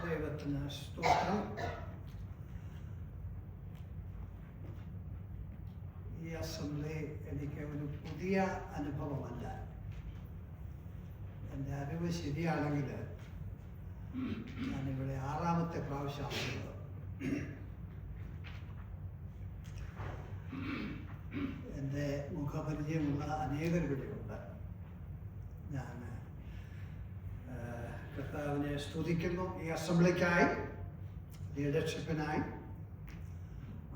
ദൈവത്തിന് സ്തോത്രം. ഈ അസംബ്ലി എനിക്ക് ഒരു പുതിയ അനുഭവമല്ല. എൻ്റെ അറിവ് ശരിയാണെങ്കിൽ ഞാനിവിടെ 6ാമത്തെ പ്രാവശ്യമാണുള്ളത്. എൻ്റെ മുഖപരിചയമുള്ള അനേകർ ഇവിടെയുണ്ട്. ഞാൻ കർത്താവിനെ സ്തുതിക്കുന്നു ഈ അസംബ്ലിക്കായി, ലീഡർഷിപ്പിനായി,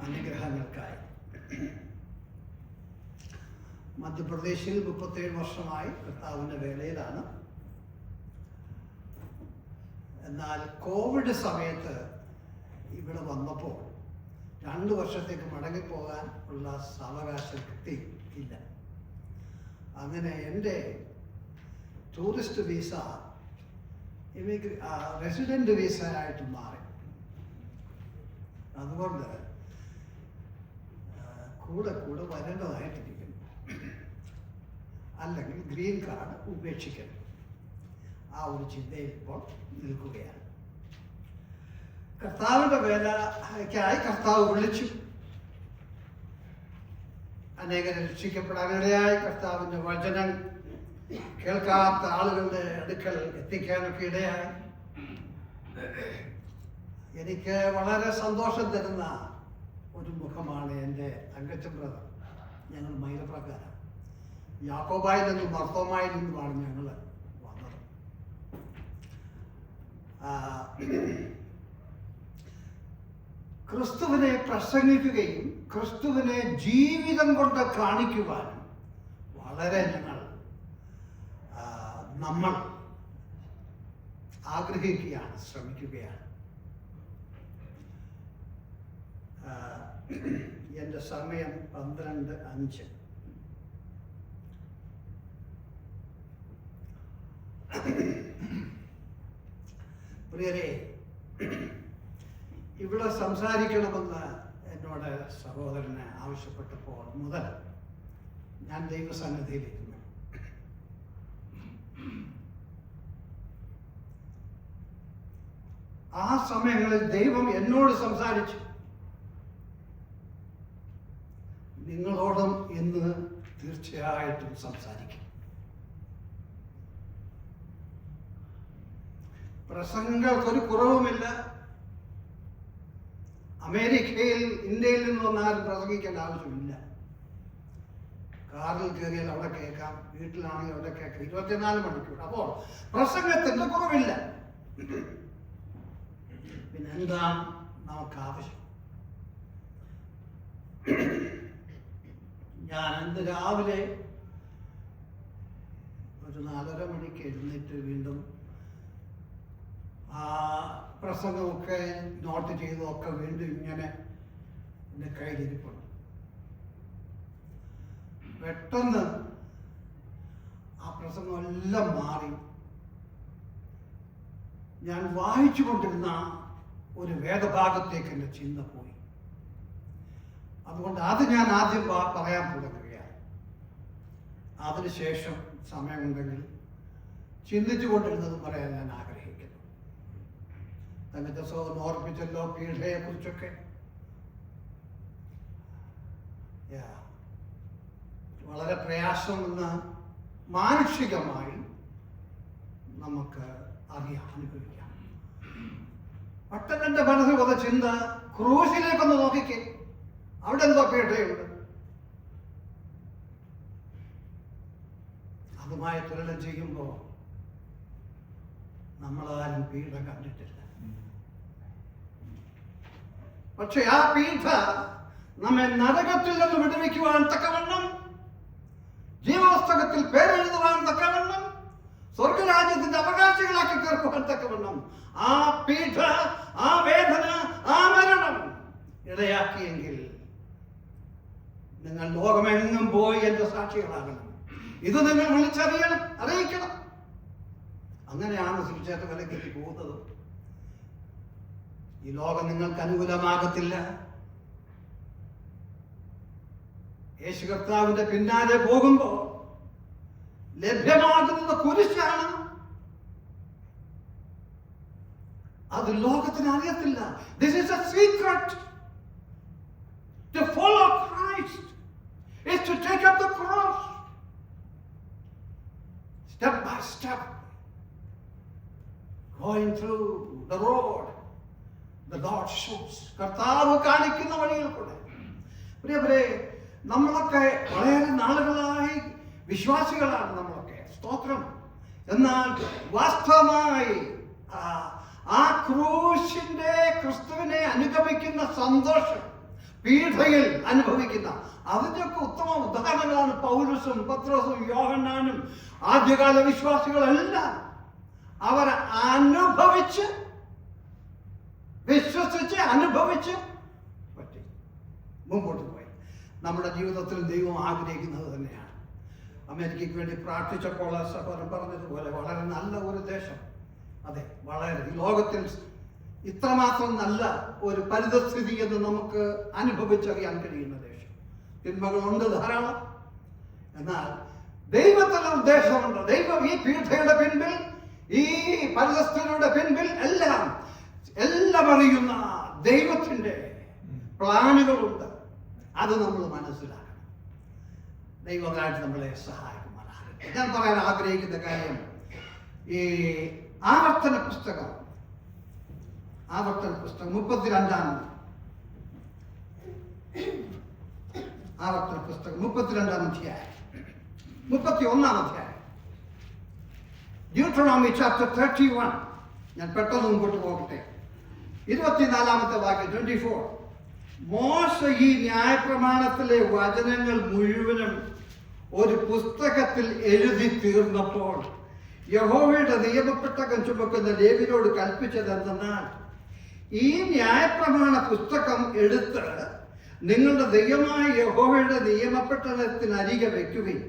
അനുഗ്രഹങ്ങൾക്കായി. മധ്യപ്രദേശിൽ 37 വർഷമായി കർത്താവിൻ്റെ വേലയിലാണ്. എന്നാൽ കോവിഡ് സമയത്ത് ഇവിടെ വന്നപ്പോൾ 2 വർഷത്തേക്ക് മടങ്ങിപ്പോകാൻ ഉള്ള സാവകാശം കിട്ടിയില്ല. അങ്ങനെ എൻ്റെ ടൂറിസ്റ്റ് വിസ റെസിഡൻറ്റ് വിസ ആയിട്ട് മാറി. അതുകൊണ്ട് കൂടെ വരേണ്ടതായിട്ടിരിക്കുന്നു. അല്ലെങ്കിൽ ഗ്രീൻ കാർഡ് ഉപേക്ഷിക്കണം. ആ ഒരു ചിന്തയിൽ ഇപ്പോൾ നിൽക്കുകയാണ്. കർത്താവിൻ്റെ വേലയ്ക്കായി കർത്താവ് വിളിച്ചു. അനേകരെ രക്ഷിക്കപ്പെടാനിടയായി. കർത്താവിൻ്റെ വചനം കേൾക്കാത്ത ആളുകളുടെ അടുക്കൽ എത്തിക്കാനൊക്കെ ഇടയായി. എനിക്ക് വളരെ സന്തോഷം തരുന്ന ഒരു മുഖമാണ് എൻ്റെ തങ്കച്ചൻ ബ്രദർ. ഞങ്ങൾ മൈലപ്രക്കാരാണ്. യാക്കോബായിൽ നിന്നും മർത്തോമായിൽ നിന്നുമാണ് ഞങ്ങൾ വന്നത്. ക്രിസ്തുവിനെ പ്രസംഗിക്കുകയും ക്രിസ്തുവിനെ ജീവിതം കൊണ്ട് കാണിക്കുവാനും വളരെ നമ്മൾ ആഗ്രഹിക്കുകയാണ്, ശ്രമിക്കുകയാണ്. എൻ്റെ സമയം 12:05. പ്രിയരെ, ഇവിടെ സംസാരിക്കണമെന്ന് എന്നോട് സഹോദരനെ ആവശ്യപ്പെട്ടപ്പോൾ മുതൽ ഞാൻ ദൈവസന്നിധിയിലിരുന്നു. ആ സമയങ്ങളിൽ ദൈവം എന്നോട് സംസാരിച്ചു. നിങ്ങളോടും ഇന്ന് തീർച്ചയായിട്ടും സംസാരിക്കും. പ്രസംഗങ്ങൾക്കൊരു കുറവുമില്ല. അമേരിക്കയിൽ, ഇന്ത്യയിൽ നിന്ന് വന്നാലും പ്രസംഗിക്കേണ്ട ആവശ്യമില്ല. കാറിൽ കയറിയാൽ അവിടെ കേൾക്കാം, വീട്ടിലാണെങ്കിൽ അവിടെ കേൾക്കാം, 24 മണിക്കൂർ. അപ്പോൾ പ്രസംഗത്തിന്റെ കുറവില്ല. പിന്നെന്താ നമുക്ക് ആവശ്യം? ഞാൻ ഇന്ന് രാവിലെ ഒരു 4:30 മണിക്ക് എഴുന്നേറ്റ് വീണ്ടും ആ പ്രസംഗമൊക്കെ നോട്ട് ചെയ്തതൊക്കെ വീണ്ടും ഇങ്ങനെ എൻ്റെ കയ്യിലിരിപ്പുണ്ട്. പെട്ടെന്ന് ആ പ്രസംഗമെല്ലാം മാറി. ഞാൻ വായിച്ചു കൊണ്ടിരുന്ന ഒരു വേദഭാഗത്തേക്ക് എൻ്റെ ചിന്ത പോയി. അതുകൊണ്ട് അത് ഞാൻ ആദ്യം പറയാൻ തുടങ്ങുകയാണ്. അതിനുശേഷം സമയമുണ്ടെങ്കിൽ ചിന്തിച്ചു കൊണ്ടിരുന്നതും പറയാൻ ഞാൻ ആഗ്രഹിക്കുന്നു. തങ്ങളുടെ സഹോദരൻ ഓർപ്പിച്ചല്ലോ പീഡയെ കുറിച്ചൊക്കെ. വളരെ പ്രയാസമെന്ന് മാനുഷികമായി നമുക്ക് അനുഭവിക്കാം. പെട്ടെന്ന് മനസ്സിൽ വന്ന ചിന്ത, ക്രൂശിലേക്കൊന്ന് നോക്കിക്കേ, അവിടെ എന്തോ പീഡയുണ്ട്. അതുമായി തുലനം ചെയ്യുമ്പോൾ നമ്മളാരും പീഡ കണ്ടിട്ടില്ല. പക്ഷെ ആ പീഡ നമ്മെ നരകത്തിൽ നിന്ന് വിടുവിക്കുവാൻ തക്കവണ്ണം, ജീവപുസ്തകത്തിൽ പേരെഴുതുവാൻ തക്കവണ്ണം, സ്വർഗരാജ്യത്തിന്റെ അവകാശികളാക്കി തീർക്കുവാൻ തക്കവണ്ണം ആ പീഡ, ആ വേദന, ആ മരണം ഇടയാക്കിയെങ്കിൽ നിങ്ങൾ ലോകമെങ്ങും പോയി എൻ്റെ സാക്ഷികളാകണം. ഇത് നിങ്ങൾ വിളിച്ചറിയണം, അറിയിക്കണം. അങ്ങനെയാണ് സുവിശേഷ വിലയ്ക്ക് പോകുന്നത്. ഈ ലോകം നിങ്ങൾക്ക് അനുകൂലമാകത്തില്ല. യേശു കർത്താവിന്റെ പിന്നാലെ പോകുമ്പോൾ ലഭ്യമാകുന്നത് കുരിശാണ്. അത് ലോകത്തിന് അറിയത്തില്ല. This is a secret. To follow Christ is to take up the cross. Step by step. Going through the road. The Lord shows. കർത്താവ് കാണിക്കുന്ന വഴിയിൽ കൂടെ. പ്രിയരെ, നമ്മളൊക്കെ വളരെ നാളുകളായി വിശ്വാസികളാണ് നമ്മളൊക്കെ. സ്തോത്രം. എന്നാൽ വാസ്തവമായി ആ ക്രൂശിന്റെ ക്രിസ്തുവിനെ അനുഗമിക്കുന്ന സന്തോഷം, പീഡയിൽ അനുഭവിക്കുന്ന അതിൻ്റെയൊക്കെ ഉത്തമ ഉദാഹരണങ്ങളാണ് പൗലോസും പത്രോസും യോഹന്നാനും ആദ്യകാല വിശ്വാസികളെല്ലാം. അവർ അനുഭവിച്ച് വിശ്വസിച്ച് അനുഭവിച്ച് പറ്റി മുമ്പോട്ട് പോയി. നമ്മുടെ ജീവിതത്തിൽ ദൈവം ആഗ്രഹിക്കുന്നത് തന്നെയാണ്. അമേരിക്കയ്ക്ക് വേണ്ടി പ്രാർത്ഥിച്ചപ്പോൾ സഹോദരൻ പറഞ്ഞതുപോലെ വളരെ നല്ല ഒരു ദേശം. അതെ, വളരെ ഈ ലോകത്തിൽ ഇത്രമാത്രം നല്ല ഒരു പരിതസ്ഥിതി എന്ന് നമുക്ക് അനുഭവിച്ചറിയാൻ കഴിയുന്ന ദേശം. തിന്മകളുണ്ട് ധാരാളം, എന്നാൽ ദൈവത്തിന് ഉദ്ദേശമുണ്ട്. ദൈവം ഈ പീഠയുടെ പിൻപിൽ, ഈ പരിതസ്ഥിതിയുടെ പിൻപിൽ എല്ലാം അറിയുന്ന ദൈവത്തിന്റെ പ്ലാനുകളുണ്ട്. അത് നമ്മൾ മനസ്സിലാക്കണം. ദൈവമായിട്ട് നമ്മളെ സഹായിക്കുമാറാകട്ടെ. ഞാൻ പറയാൻ ആഗ്രഹിക്കുന്ന കാര്യം, ഈ ആവർത്തന പുസ്തകം 32-ാം അധ്യായം 31-ാം അധ്യായം Deuteronomy chapter 31. ഞാൻ പെട്ടെന്ന് മുമ്പോട്ട് പോകട്ടെ. 24-ാമത്തെ വാക്യം 24. മോശ ഈ ന്യായപ്രമാണത്തിലെ വചനങ്ങൾ മുഴുവനും ഒരു പുസ്തകത്തിൽ എഴുതി തീർന്നപ്പോൾ യഹോവയുടെ നിയമപ്പെട്ടകം ചുമക്കുന്ന ലേവ്യരോട് കൽപ്പിച്ചതെന്തെന്നാൽ, ഈ ന്യായപ്രമാണ പുസ്തകം എടുത്ത് നിങ്ങളുടെ ദൈവമായ യഹോവയുടെ നിയമപ്പെട്ടകത്തിനരികെ വെക്കുകയും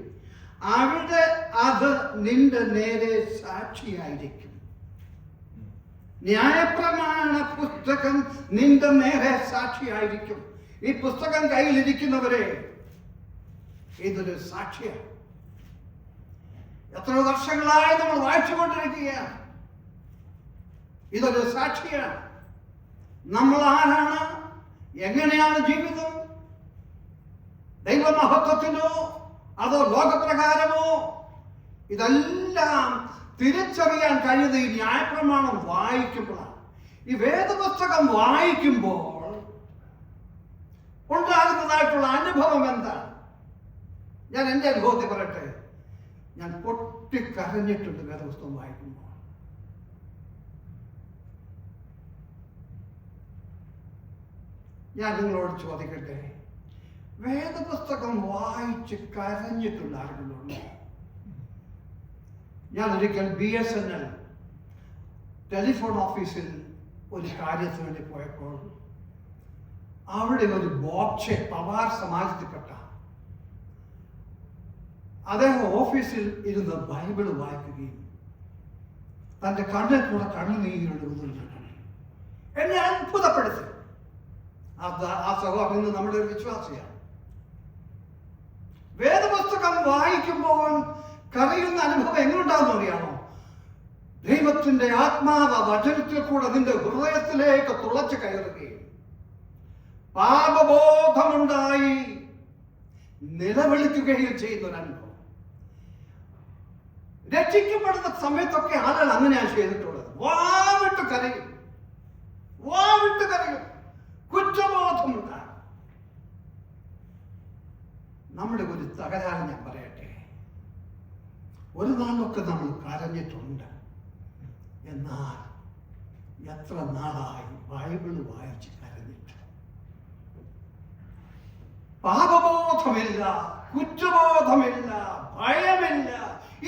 അവിടെ അത് നിന്റെ നേരെ സാക്ഷിയായിരിക്കും. ന്യായപ്രമാണ പുസ്തകം നിന്റെ നേരെ സാക്ഷിയായിരിക്കും. ഈ പുസ്തകം കയ്യിലിരിക്കുന്നവരെ, ഇതൊരു സാക്ഷിയാണ്. എത്ര വർഷങ്ങളായി നമ്മൾ വായിച്ചുകൊണ്ടിരിക്കുകയാണ്. ഇതൊരു സാക്ഷിയാണ്. നമ്മൾ ആരാണ്, എങ്ങനെയാണ് ജീവിതം, ദൈവമഹത്വത്തിനോ അതോ ലോകപ്രകാരമോ, ഇതെല്ലാം തിരിച്ചറിയാൻ കഴിയുന്ന ഈ ന്യായപ്രമാണം വായിക്കുമ്പോഴാണ്. ഈ വേദപുസ്തകം വായിക്കുമ്പോൾ ഉണ്ടാകുന്നതായിട്ടുള്ള അനുഭവം എന്താണ്? ഞാൻ എൻ്റെ അനുഭവത്തെ പറയട്ടെ. ഞാൻ പൊട്ടിക്കരഞ്ഞിട്ടുണ്ട് വേദപുസ്തകം വായിക്കുമ്പോൾ. ഞാൻ നിങ്ങളോട് ചോദിക്കട്ടെ, വേദപുസ്തകം വായിച്ച് കരഞ്ഞിട്ടുള്ള ആരെങ്കിലും? ഞാൻ ഒരിക്കൽ BSNL ടെലിഫോൺ ഓഫീസിൽ ഒരു കാര്യത്തിന് വേണ്ടി പോയപ്പോൾ അവിടെ ഒരു ബോബ്ഷെ പവാർ സമാജത്തിൽപ്പെട്ട അദ്ദേഹം ഓഫീസിൽ ഇരുന്ന് ബൈബിൾ വായിക്കുകയും തൻ്റെ കണ്ണിൽ കൂടെ കണ്ണുനീരൊഴുകുന്നു. എന്നെ അത്ഭുതപ്പെടുത്തി. ആ സഹോദരൻ ഇന്ന് നമ്മുടെ ഒരു വിശ്വാസിയാണ്. വേദപുസ്തകം വായിക്കുമ്പോൾ കരയുന്ന അനുഭവം എങ്ങനെയുണ്ടാകുന്ന അറിയാമോ? ദൈവത്തിന്റെ ആത്മാവ് വചനത്തിൽ കൂടെ നിന്റെ ഹൃദയത്തിലേക്ക് തുളച്ചു കയറുകയും പാപബോധമുണ്ടായി നിലവിളിക്കുകയും ചെയ്യുന്ന ഒരു അനുഭവം. രക്ഷിക്കപ്പെടുന്ന സമയത്തൊക്കെ ആളുകൾ അങ്ങനെയാണ് ചെയ്തിട്ടുള്ളത്. വാവിട്ട് കരയും, കുറ്റബോധമുണ്ടാകും. നമ്മുടെ ഒരു തകരാറ് ഞാൻ പറയട്ടെ. ഒരു നാളൊക്കെ നമ്മൾ കരഞ്ഞിട്ടുണ്ട്. എന്നാൽ എത്ര നാളായി ബൈബിൾ വായിച്ച് കരഞ്ഞിട്ട്? പാപബോധമില്ല, കുറ്റബോധമില്ല, ഭയമില്ല.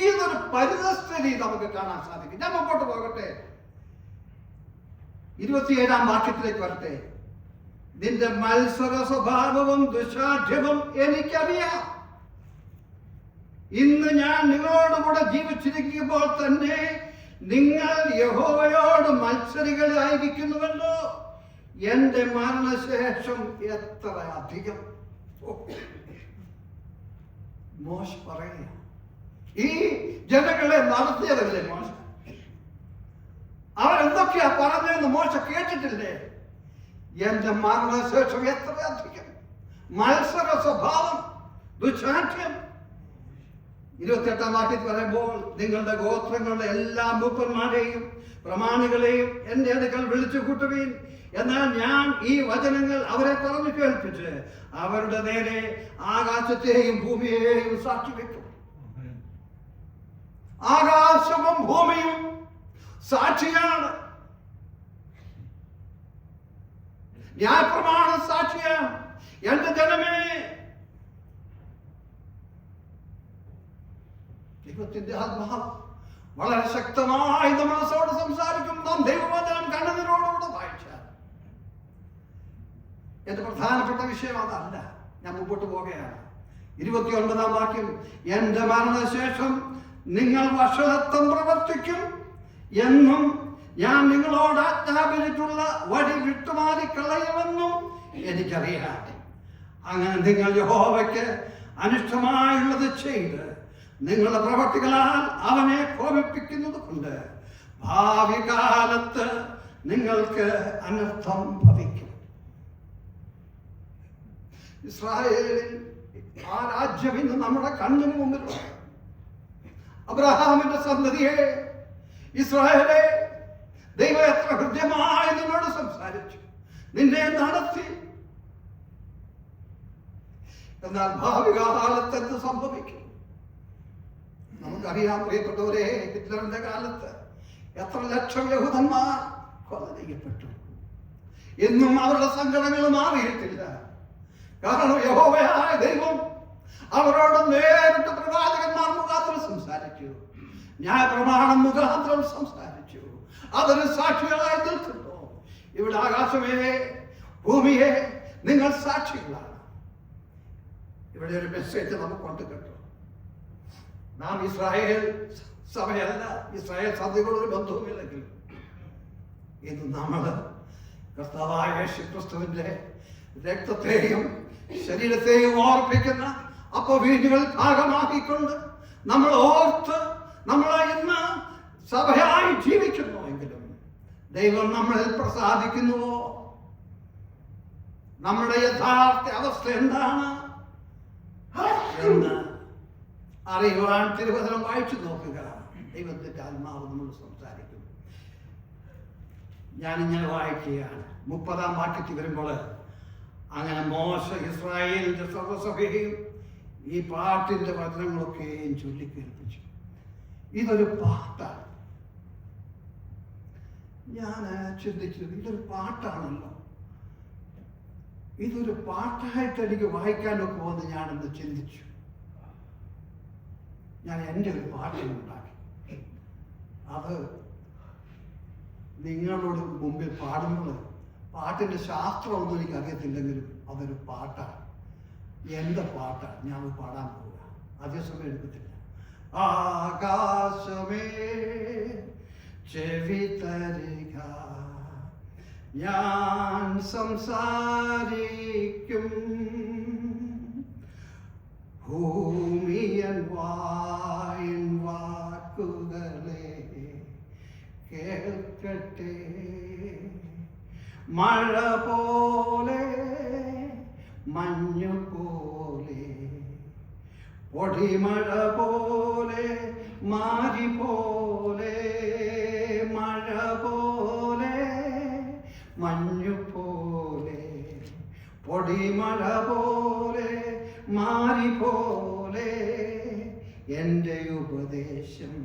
ഇതൊരു പരിതസ്ഥിതി നമുക്ക് കാണാൻ സാധിക്കും. ഞാൻ മുമ്പോട്ട് പോകട്ടെ. 27-ാം വാക്യത്തിലേക്ക് വരട്ടെ. നിന്റെ മത്സര സ്വഭാവവും ദുശാഠ്യവും എനിക്കറിയാം. ഇന്ന് ഞാൻ നിങ്ങളോടുകൂടെ ജീവിച്ചിരിക്കുമ്പോൾ തന്നെ നിങ്ങൾ യഹോവയോട് മത്സരികളായിരിക്കുന്നുവല്ലോ. എന്റെ മരണശേഷം എത്ര അധികം. മോശ പറയുക, ഈ ജനങ്ങളെ നടത്തിയതല്ലേ മോശ? അവരെന്തൊക്കെയാ പറഞ്ഞതെന്ന് മോശ കേട്ടിട്ടില്ലേ? എന്റെ മരണശേഷം എത്രയധികം മത്സര സ്വഭാവം, ദുശാഠ്യം. 28-ാം വാക്യത്തിൽ പറയുമ്പോൾ നിങ്ങളുടെ ഗോത്രങ്ങളുടെ എല്ലാ മൂപ്പന്മാരെയും പ്രമാണികളെയും എന്റെ അടുക്കൽ വിളിച്ചു കൂട്ടുവീൻ. എന്നാൽ ഞാൻ ഈ വചനങ്ങൾ അവരെ പറഞ്ഞു കേൾപ്പിച്ച് അവരുടെ നേരെ ആകാശത്തെയും ഭൂമിയെയും സാക്ഷി വെക്കും. ആകാശവും ഭൂമിയും സാക്ഷിയാണ്. ന്യായപ്രമാണം സാക്ഷിയാണ്. എന്റെ ജനമേ, ദൈവത്തിന്റെ ആത്മാവ് വളരെ ശക്തമായി മനസ്സോട് സംസാരിക്കും. നാം ദൈവവചനം കണ്ണുനീരോടുകൂടെ വായിച്ചാൽ. എന്റെ പ്രധാനപ്പെട്ട വിഷയം അതല്ല. ഞാൻ മുമ്പോട്ട് പോകുകയാണ്. 29-ാം വാക്യം, എന്റെ മരണശേഷം നിങ്ങൾ വഷളത്വം പ്രവർത്തിക്കും എന്നും ഞാൻ നിങ്ങളോട് ആജ്ഞാപിച്ചിട്ടുള്ള വഴി വിട്ടുമാറിക്കളയുമെന്നും എനിക്കറിയാം. അങ്ങനെ നിങ്ങൾ യഹോവയ്ക്ക് അനിഷ്ടമായുള്ളത് ചെയ്ത് നിങ്ങളുടെ പ്രവർത്തികളാൽ അവനെ കോപിപ്പിക്കുന്നത് കൊണ്ട് ഭാവി കാലത്ത് നിങ്ങൾക്ക് അനർത്ഥം ഭവിക്കും. ഇസ്രായേലിൽ ആ രാജ്യം ഇന്ന് നമ്മുടെ കണ്ണിന് മുമ്പിലുള്ള അബ്രഹാമിന്റെ സന്തതിയെ, ഇസ്രായേലെ, ദൈവം എത്ര ഹൃദ്യമായി നിന്നോട് സംസാരിച്ചു, നിന്നെ നടത്തി. എന്നാൽ ഭാവി കാലത്ത് എന്ത് സംഭവിക്കും? നമുക്കറിയാം പ്രിയപ്പെട്ടവരെ, ഹിറ്റ്ലറിന്റെ കാലത്ത് എത്ര ലക്ഷം യഹൂദന്മാർ കൊല ചെയ്യപ്പെട്ടു. എന്നും അവരുടെ സങ്കടങ്ങൾ മാറിയിട്ടില്ല. കാരണം യഹോവയായ ദൈവം അവരോട് നേരിട്ട് പ്രവാചകന്മാർ മുഖാന്തരം സംസാരിച്ചു, ന്യായപ്രമാണം മുഖാന്തരം സംസാരിച്ചു. അതൊരു സാക്ഷികളായി നിൽക്കുന്നു. ഇവിടെ ആകാശമേ, ഭൂമിയെ, നിങ്ങൾ സാക്ഷികളാണ്. ഇവിടെ ഒരു മെസ്സേജ് നമുക്കുണ്ട് കേട്ടോ. നാം ഇസ്രായേൽ സഭയല്ല, ഇസ്രായേൽ സഭയോടൊരു ബന്ധവുമില്ലെങ്കിൽ ഇത് നമ്മൾ കർത്താവായ യേശുക്രിസ്തുവിന്റെ രക്തത്തെയും ശരീരത്തെയും ഓർപ്പിക്കുന്ന അപ്പവീഞ്ഞുകൾ ഭാഗമാക്കിക്കൊണ്ട് നമ്മൾ ഓർത്ത് നമ്മളെ ഇന്ന് സഭയായി ജീവിക്കുന്നു. എങ്കിലും ദൈവം നമ്മളിൽ പ്രസാദിക്കുന്നുവോ? നമ്മുടെ യഥാർത്ഥ അവസ്ഥ എന്താണ് എന്ന് അറിയുവാൻ തിരുവചനം വായിച്ചു നോക്കുക. ദൈവത്തിന്റെ ആത്മാവ് നമ്മൾ സംസാരിക്കുന്നു. ഞാനിങ്ങനെ വായിക്കുകയാണ്. 30-ാം വാക്യത്തിൽ വരുമ്പോൾ, അങ്ങനെ മോശ ഇസ്രായേലിന്റെ സർവ്വസഭയെയും ഈ പാട്ടിന്റെ വചനങ്ങളൊക്കെയും ചൊല്ലിക്കേൽപ്പിച്ചു. ഇതൊരു പാട്ടാണ്. ഞാൻ ചിന്തിച്ചത്, ഇതൊരു പാട്ടാണല്ലോ, ഇതൊരു പാട്ടായിട്ട് എനിക്ക് വായിക്കാനൊക്കെ വന്ന് ഞാനെന്ന് ചിന്തിച്ചു. ഞാൻ എൻ്റെ ഒരു പാട്ടുണ്ടാക്കി. അത് നിങ്ങളോട് മുമ്പിൽ പാടുമ്പോൾ പാട്ടിൻ്റെ ശാസ്ത്രമൊന്നും എനിക്ക് അറിയത്തില്ലെങ്കിലും അതൊരു പാട്ടാണ്. എൻ്റെ പാട്ടാണ്. ഞാൻ പാടാൻ പോവുക. അതേസമയം എടുക്കത്തില്ല. ആകാശമേ ചെവി തരിക, ഞാൻ സംസാരിക്കും. ഭൂമിയൻ വായിൻ വാക്കുകളെ കേൾക്കട്ടെ. മഴ പോലെ, മഞ്ഞു പോലെ, പൊടിമഴ പോലെ, മാരി പോലെ, മഴ പോലെ, മഞ്ഞു പോലെ, പൊടിമഴ പോലെ, മാരി പോലെ, എൻ്റെ ഉപദേശം,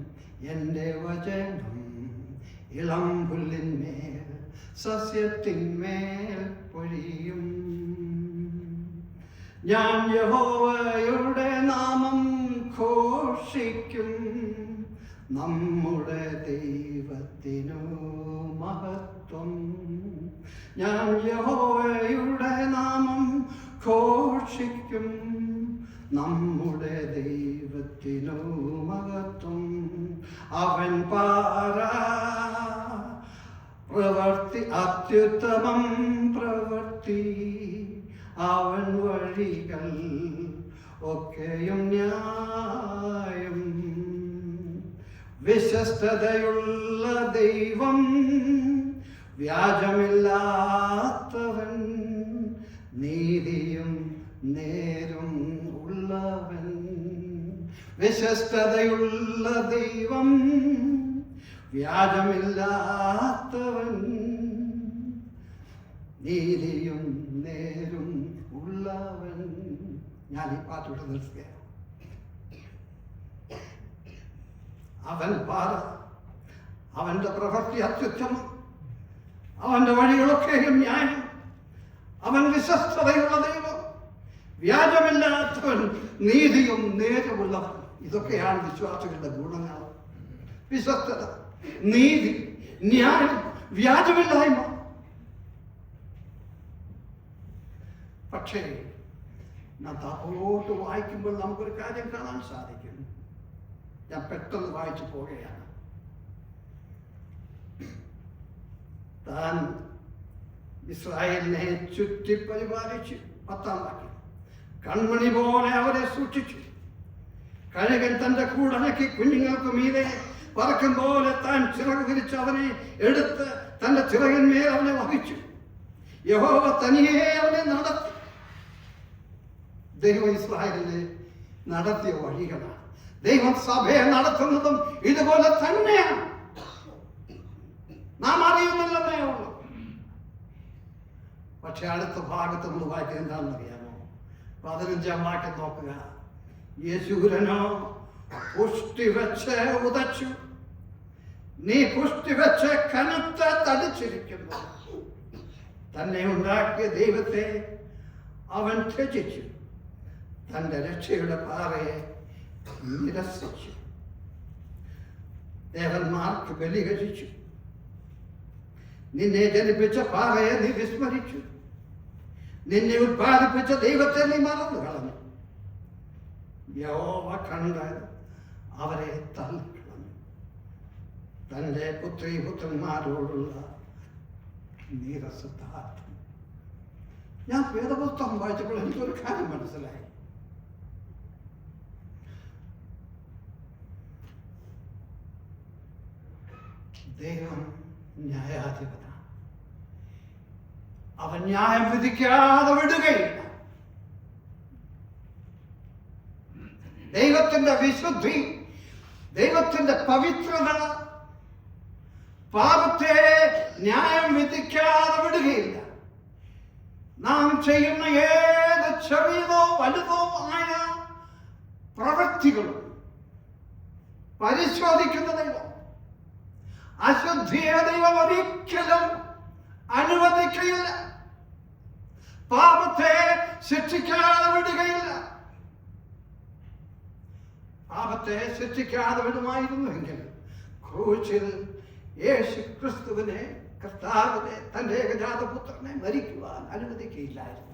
എൻ്റെ വചനം ഇളം പുല്ലിന്മേൽ സസ്യത്തിന്മേൽ പൊഴിയും. ഞാൻ യഹോവയുടെ നാമം ഘോഷിക്കും. നമ്മുടെ ദൈവത്തിനു മഹത്വം. ഞാൻ യഹോവയുടെ നാമം ഘോഷിക്കും. നമ്മുടെ ദൈവത്തിനു മഹത്വം. അവൻ പ്രവർത്തി അത്യുത്തമം പ്രവർത്തി. അവൻ വഴികൾ ഒക്കെയും ന്യായം. വിശ്വസ്തതയുള്ള ദൈവം, വ്യാജമില്ലാത്തവൻ, നീതിയും നേരും ഉള്ളവൻ. വിശ്വസ്തതയുള്ള ദൈവം, വ്യാജമില്ലാത്തവൻ, നീതിയും നേരും ഉള്ളവൻ. ഞാൻ ഈ പാട്ടോട്ട് നിർത്തുകയാണ്. അവൻ പാറ, അവന്റെ പ്രവൃത്തി അത്യുത്തമം, അവന്റെ വഴികളൊക്കെയും ന്യായം. അവൻ വിശ്വസ്തതയുള്ള ദൈവം, വ്യാജമില്ലാത്തവൻ, നീതിയും നേരുമുള്ളവൻ. ഇതൊക്കെയാണ് വിശ്വാസികളുടെ ഗുണങ്ങൾ. വിശ്വസ്തത, നീതി, ന്യായം, വ്യാജമില്ലായ്മ. പക്ഷേ നാം താപ്പോട്ട് വായിക്കുമ്പോൾ നമുക്കൊരു കാര്യം കാണാൻ സാധിക്കും. ഞാൻ പെട്ടെന്ന് വായിച്ചു പോവുകയാണ്. താൻ ഇസ്രായേലിനെ ചുറ്റി പരിപാലിച്ചു. 10-ാം വാക്യം. കൺമണി പോലെ അവരെ സൂക്ഷിച്ചു. കഴുകൻ തന്റെ കൂടണക്കി കുഞ്ഞുങ്ങൾക്ക് മീതെ പറക്കും പോലെ താൻ ചിറക് വിരിച്ച് അവനെ എടുത്ത് തന്റെ ചിറകിന്മേൽ അവനെ വഹിച്ചു. യഹോവ തനിയെ അവനെ നടത്തി. ദൈവം ഇസ്രായേലിനെ നടത്തിയ വഴികളാണ്. ദൈവം സഭയെ നടത്തുന്നതും ഇതുപോലെ തന്നെയാണ്. നാം അറിയുന്നില്ലെന്നേ ഉള്ളൂ. പക്ഷെ അടുത്ത ഭാഗത്ത് നമ്മൾ വായിക്കുന്നത് എന്താണെന്ന് അറിയാമോ? 15-ാം വാക്യം നോക്കുക. യെശൂരനോ പുഷ്ടി വെച്ച് ഉദച്ചു, നീ പുഷ്ടി വെച്ച് കനത്ത തടിച്ചിരിക്കുന്നു. തന്നെ ഉണ്ടാക്കിയ ദൈവത്തെ അവൻ ത്യജിച്ചു, തന്റെ രക്ഷയുടെ പാറയെ നിരസിച്ചു. ദേവന്മാർക്ക് ബലി കഴിച്ചു. നിന്നെ ജനിപ്പിച്ച പാറയെ നീ വിസ്മരിച്ചു. നിന്നെ ഉത്പാദിപ്പിച്ച ദൈവത്തെ നീ മറന്നു കളഞ്ഞു. യഹോവ കണ്ട് അവരെ തള്ളിക്കളഞ്ഞു. തന്റെ പുത്രീപുത്രന്മാരോടുള്ള നീരസത്താർത്ഥം. ഞാൻ വേദപുസ്തകം വായിച്ചപ്പോൾ എനിക്കൊരു കാര്യം മനസ്സിലായി. ദൈവം ന്യായാധിപനാണ്. അവൻ ന്യായം വിധിക്കാതെ വിടുകയില്ല. ദൈവത്തിന്റെ വിശുദ്ധി, ദൈവത്തിന്റെ പവിത്രത പാപത്തെ ന്യായം വിധിക്കാതെ വിടുകയില്ല. നാം ചെയ്യുന്ന ഏത് ചെറിയതോ വലുതോ ആയ പ്രവൃത്തികളും പരിശോധിക്കുന്ന ദൈവം. അശുദ്ധിയെ ദൈവം ഒരിക്കലും അനുവദിക്കുകയില്ല. പാപത്തെ ശിക്ഷിക്കാതെ വിടുകയില്ല. പാപത്തെ ശിക്ഷിക്കാതെ വിടുമായിരുന്നുവെങ്കിൽ ക്രൂശിൽ യേശു ക്രിസ്തുവിനെ, കർത്താവിനെ, തന്റെ ഏകജാതപുത്രനെ മരിക്കുവാൻ അനുവദിക്കുകയില്ലായിരുന്നു.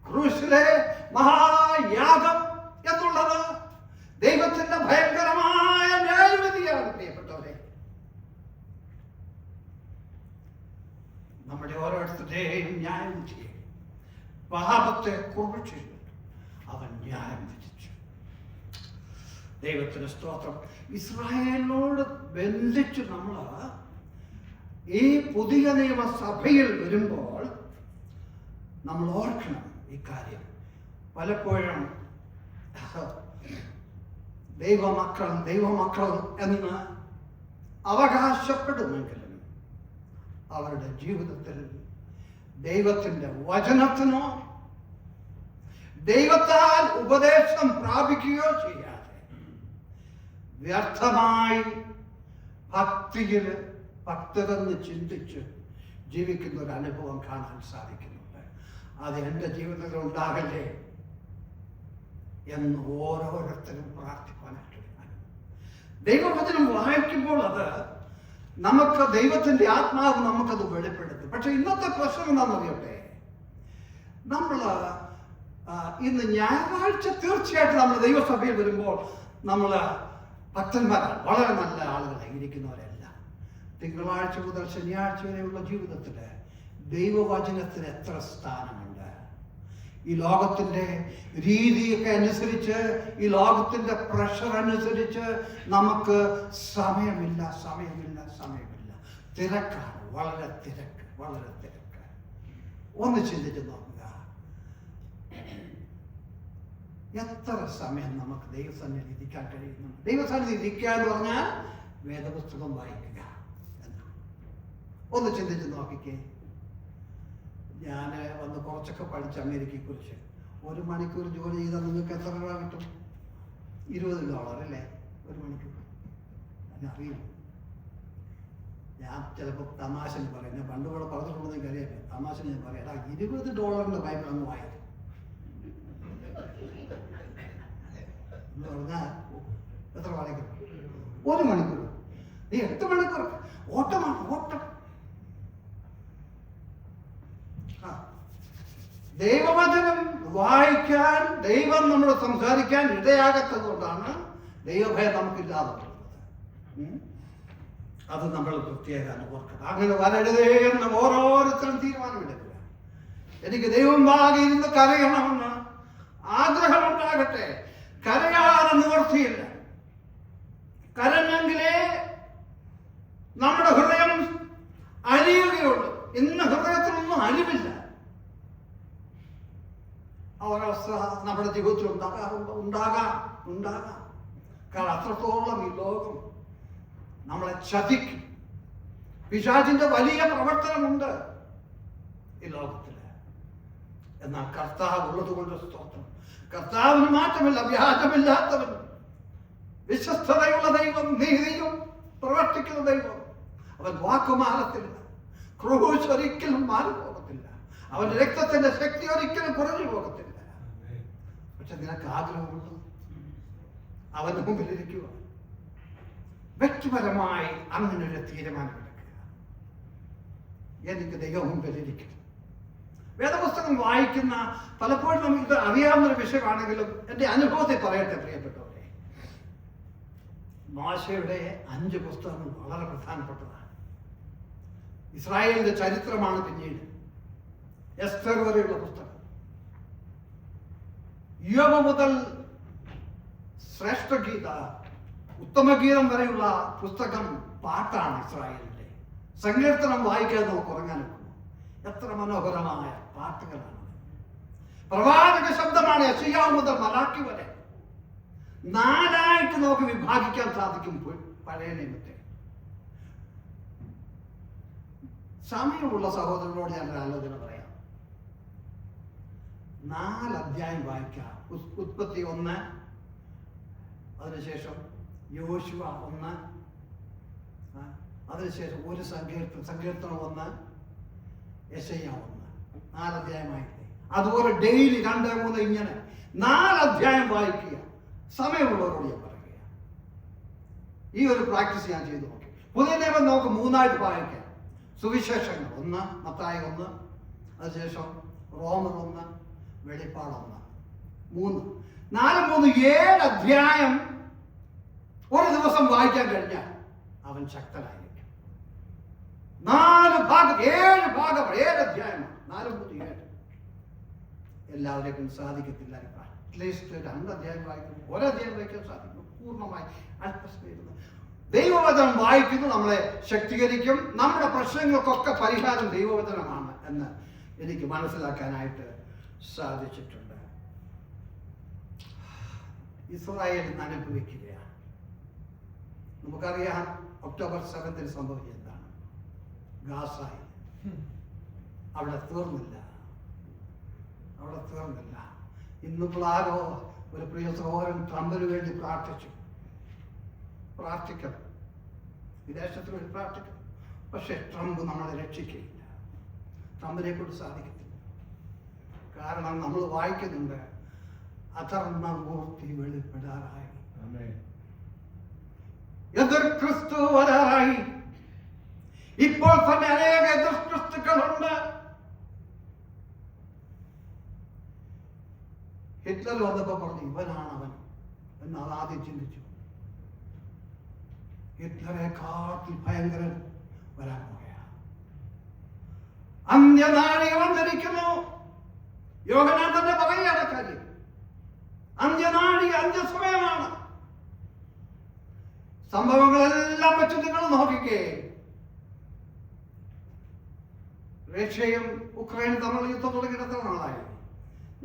ക്രൂശിലെ മഹായാഗം എന്നുള്ളത് ദൈവത്തിന്റെ ഭയങ്കരമായ ന്യായവിധിയാണ്. പ്രിയപ്പെട്ടവരെ, നമ്മുടെ ഓരോരുത്തരുടെയും ന്യായം ചെയ്യും. പാപത്തെ കുറിച്ച് അവൻ ന്യായം വിധിച്ചു. ദൈവത്തിന് സ്തോത്രം. ഇസ്രായേലിനോട് ബന്ധിച്ച് നമ്മൾ ഈ പുതിയ നിയമസഭയിൽ വരുമ്പോൾ നമ്മൾ ഓർക്കണം ഈ കാര്യം. പലപ്പോഴും ദൈവമക്കൾ എന്ന് അവകാശപ്പെടുമെങ്കിലും അവരുടെ ജീവിതത്തിൽ ദൈവത്തിന്റെ വചനത്തിനോ ദൈവത്താൽ ഉപദേശം പ്രാപിക്കുകയോ ചെയ്യാതെ വ്യർത്ഥമായി ഭക്തിയിൽ ഭക്തരെന്ന് ചിന്തിച്ച് ജീവിക്കുന്ന ഒരു അനുഭവം കാണാൻ സാധിക്കുന്നുണ്ട്. അത് എൻ്റെ ജീവിതത്തിൽ ഉണ്ടാകല്ലേ എന്ന് ഓരോരുത്തരും പ്രാർത്ഥിക്കാനായിട്ട്. ദൈവവചനം വായിക്കുമ്പോൾ അത് നമുക്ക് ദൈവത്തിന്റെ ആത്മാവ് നമുക്കത് വെളിപ്പെടുത്തും. പക്ഷെ ഇന്നത്തെ പ്രശ്നം എന്താണെന്നറിയട്ടെ, നമ്മൾ ഇന്ന് ഞായറാഴ്ച തീർച്ചയായിട്ടും നമ്മൾ ദൈവസഭയിൽ വരുമ്പോൾ നമ്മൾ ഭക്തന്മാരാണ്, വളരെ നല്ല ആളുകളായിരിക്കുന്നവരല്ല. തിങ്കളാഴ്ച മുതൽ ശനിയാഴ്ച വരെയുള്ള ജീവിതത്തിൽ ദൈവവചനത്തിന് എത്ര സ്ഥാനമുണ്ട്? ഈ ലോകത്തിൻ്റെ രീതിയൊക്കെ അനുസരിച്ച്, ഈ ലോകത്തിൻ്റെ പ്രഷർ അനുസരിച്ച് നമുക്ക് സമയമില്ല. തിരക്കാണ്, വളരെ തിരക്ക്. ഒന്ന് ചിന്തിച്ച് നോക്കുക, എത്ര സമയം നമുക്ക് ദൈവസന്നിധി ഇരിക്കാൻ കഴിയുന്നുണ്ട്? ദൈവസന്നിധി ഇരിക്കുക എന്ന് പറഞ്ഞാൽ വേദപുസ്തകം വായിക്കുക എന്നാണ്. ഒന്ന് ചിന്തിച്ച് നോക്കിക്കേ. ഞാൻ വന്ന് കുറച്ചൊക്കെ പഠിച്ച അമേരിക്കയെ കുറിച്ച്. 1 മണിക്കൂർ ജോലി ചെയ്താൽ നിങ്ങൾക്ക് എത്ര രൂപ കിട്ടും? $20 അല്ലേ 1 മണിക്കൂർ? അതിനറിയില്ല. ഞാൻ ചിലപ്പോൾ തമാശന് പറയും, ഞാൻ പണ്ട് കൂടെ പറഞ്ഞിട്ടുണ്ടെന്ന് എനിക്കറിയാം. തമാശന് ഞാൻ പറയാം, $20 ബൈബിൾ അങ്ങ് വായിക്കും എന്ന് പറഞ്ഞാൽ എത്ര മണിക്കൂർ? 1 മണിക്കൂർ. ഈ 8 മണിക്കൂർ ഓട്ടം. ദൈവവചനം വായിക്കാൻ, ദൈവം നമ്മളോട് സംസാരിക്കാൻ ഇടയാകത്തതുകൊണ്ടാണ് ദൈവഭയം നമുക്കില്ലാതെ പോകുന്നത്. അത് നമ്മൾ പ്രത്യേകം ഓർക്കണം. അങ്ങനെ വരരുതേ എന്ന് ഓരോരുത്തരും തീരുമാനമെടുക്കുക. എനിക്ക് ദൈവം ഭാഗം ഇരുന്ന് കരയണമെന്ന് ആഗ്രഹമുണ്ടാകട്ടെ. കരയാതെ നിവർത്തിയില്ല. കരഞ്ഞെങ്കിലേ നമ്മുടെ ഹൃദയം അലിയുകയുള്ളൂ. ഇന്ന് ഹൃദയത്തിനൊന്നും അലിവില്ല. അവരവസ്ഥ നമ്മുടെ ജീവിതത്തിൽ ഉണ്ടാകാം. കാരണം അത്രത്തോളം ഈ ലോകം നമ്മളെ ചതിക്കും. പിശാചിന്റെ വലിയ പ്രവർത്തനമുണ്ട് ഈ ലോകത്തിൽ. എന്നാൽ കർത്താവ് ഉള്ളത് കൊണ്ട് സ്തോത്രം. കർത്താവിന് മാറ്റമില്ല, വ്യാജമില്ലാത്തവൻ, വിശ്വസ്തതയുള്ള ദൈവം, നീതിയും പ്രവർത്തിക്കുന്ന ദൈവം. അവൻ വാക്ക് മാറത്തില്ല, ക്രൂശ് ഒരിക്കലും മാറിപ്പോകത്തില്ല, അവന്റെ രക്തത്തിന്റെ ശക്തി ഒരിക്കലും കുറഞ്ഞു പോകത്തില്ല. പക്ഷെ നിനക്ക് ആഗ്രഹമുണ്ട് അവന്റെ മുമ്പിലിരിക്കുക, വ്യക്തിപരമായി അങ്ങനെ ഒരു തീരുമാനമെടുക്കുക. എനിക്ക് ദൈവം മുമ്പിലിരിക്കണം. വേദപുസ്തകം വായിക്കുന്ന പലപ്പോഴും നമുക്ക് അറിയാവുന്നൊരു വിഷയമാണെങ്കിലും എൻ്റെ അനുഭവത്തെ പറയട്ടെ പ്രിയപ്പെട്ടവരെ. മോശയുടെ 5 പുസ്തകങ്ങൾ വളരെ പ്രധാനപ്പെട്ടതാണ്. ഇസ്രായേലിന്റെ ചരിത്രമാണ് പിന്നീട് എസ്തർ വരെയുള്ള പുസ്തകം. യോബ് മുതൽ ശ്രേഷ്ഠഗീത, ഉത്തമഗീതം വരെയുള്ള പുസ്തകം പാട്ടാണ് ഇസ്രായേലിന്റെ. സങ്കീർത്തനം വായിക്കാൻ നമുക്ക് ഉറങ്ങാനൊക്കെ എത്ര മനോഹരമായ പാട്ടുകളാണ്. പ്രവാചക ശബ്ദമാണ് യെശയ്യാവ് മുതൽ മലാക്കി വരെ. 4 നമുക്ക് വിഭാഗിക്കാൻ സാധിക്കും പഴയ നിയമത്തെ. സമയമുള്ള സഹോദരനോട് ഞാൻ ഒരു ആലോചന പറയാം. 4 അധ്യായം വായിക്കാം. ഉൽപ്പത്തി 1, അതിനുശേഷം യോശുവ 1, അതിനുശേഷം ഒരു സങ്കീർത്തനം 1, യെശയ്യാവ് 1. 4 അധ്യായമായില്ലേ? അതുപോലെ ഡെയിലി 2, 3 ഇങ്ങനെ 4 അധ്യായം വായിക്കുക. സമയമുള്ളവരോട് ഞാൻ പറയുക, ഈ ഒരു പ്രാക്ടീസ് ഞാൻ ചെയ്തു നോക്കി. പുതിയ നിയമം നമുക്ക് 3 ആയിട്ട് വായിക്കാം. സുവിശേഷങ്ങൾ 1, മത്തായി 1, അതിനുശേഷം റോമർ 1, വെളിപ്പാട് 1, 3, 4, 3, 7 അധ്യായം ഒരു ദിവസം വായിക്കാൻ കഴിഞ്ഞാൽ അവൻ ശക്തനായിരിക്കും. 4 ഭാഗം, 7 ഭാഗം, 7 അധ്യായമാണ്. 4, 3, 7. എല്ലാവരേക്കും സാധിക്കത്തില്ല. അറ്റ്ലീസ്റ്റ് 2 അധ്യായം വായിക്കുന്നു, 1 അധ്യായം വായിക്കാൻ സാധിക്കും പൂർണ്ണമായി. അല്പസ്പീഡ് ദൈവവചനം വായിക്കുന്നു, നമ്മളെ ശക്തീകരിക്കും. നമ്മുടെ പ്രശ്നങ്ങൾക്കൊക്കെ പരിഹാരം ദൈവവചനമാണ് എന്ന് എനിക്ക് മനസ്സിലാക്കാനായിട്ട് സാധിച്ചിട്ടുണ്ട്. ഇസ്രായേൽ അനുഭവിക്കുകയാണ്. നമുക്കറിയാം ഒക്ടോബർ 7 സംഭവിച്ചത് എന്താണ്? ഗാസയിൽ. അവിടെ തീർന്നില്ല. ഇന്നുള്ളാരോ ഒരു പ്രിയ സഹോദരൻ ട്രംപിന് വേണ്ടി പ്രാർത്ഥിക്കണം, വിദേശത്തിന് വേണ്ടി പ്രാർത്ഥിക്കണം. പക്ഷെ ട്രംപ് നമ്മളെ രക്ഷിക്കുകയില്ല. ട്രംപിനെ കൊണ്ട് സാധിക്കത്തില്ല. കാരണം നമ്മൾ വായിക്കുന്നുണ്ട്, അധർമ്മമൂർത്തി വെളിപ്പെടാറായി, എതിർ ക്രിസ്തു വരാറായി. ഇപ്പോൾ തന്നെ അനേക എതിർ ക്രിസ്തുക്കളുണ്ട്. ഹിറ്റ്ലർ വന്നപ്പോ പറഞ്ഞു ഇവനാണ് അവൻ എന്ന് അത് ആദ്യം ചിന്തിച്ചു. ഹിറ്റ്ലറെ കാട്ടിൽ ഭയങ്കരൻ വരാൻ പോകുകയാണ്. അന്ത്യനാഴിക വന്നിരിക്കുന്നു. യോഹന്നാൻ തന്നെ പറയുകയാണ് കാര്യം. അന്ത്യനാഴി, അന്ത്യസമയമാണ്. സംഭവങ്ങളെല്ലാം വെച്ച് നിങ്ങൾ നോക്കിക്കേ. റഷ്യയും ഉക്രൈനും തമ്മിൽ യുദ്ധം തുടങ്ങിയിട്ട് എത്ര നാളായി?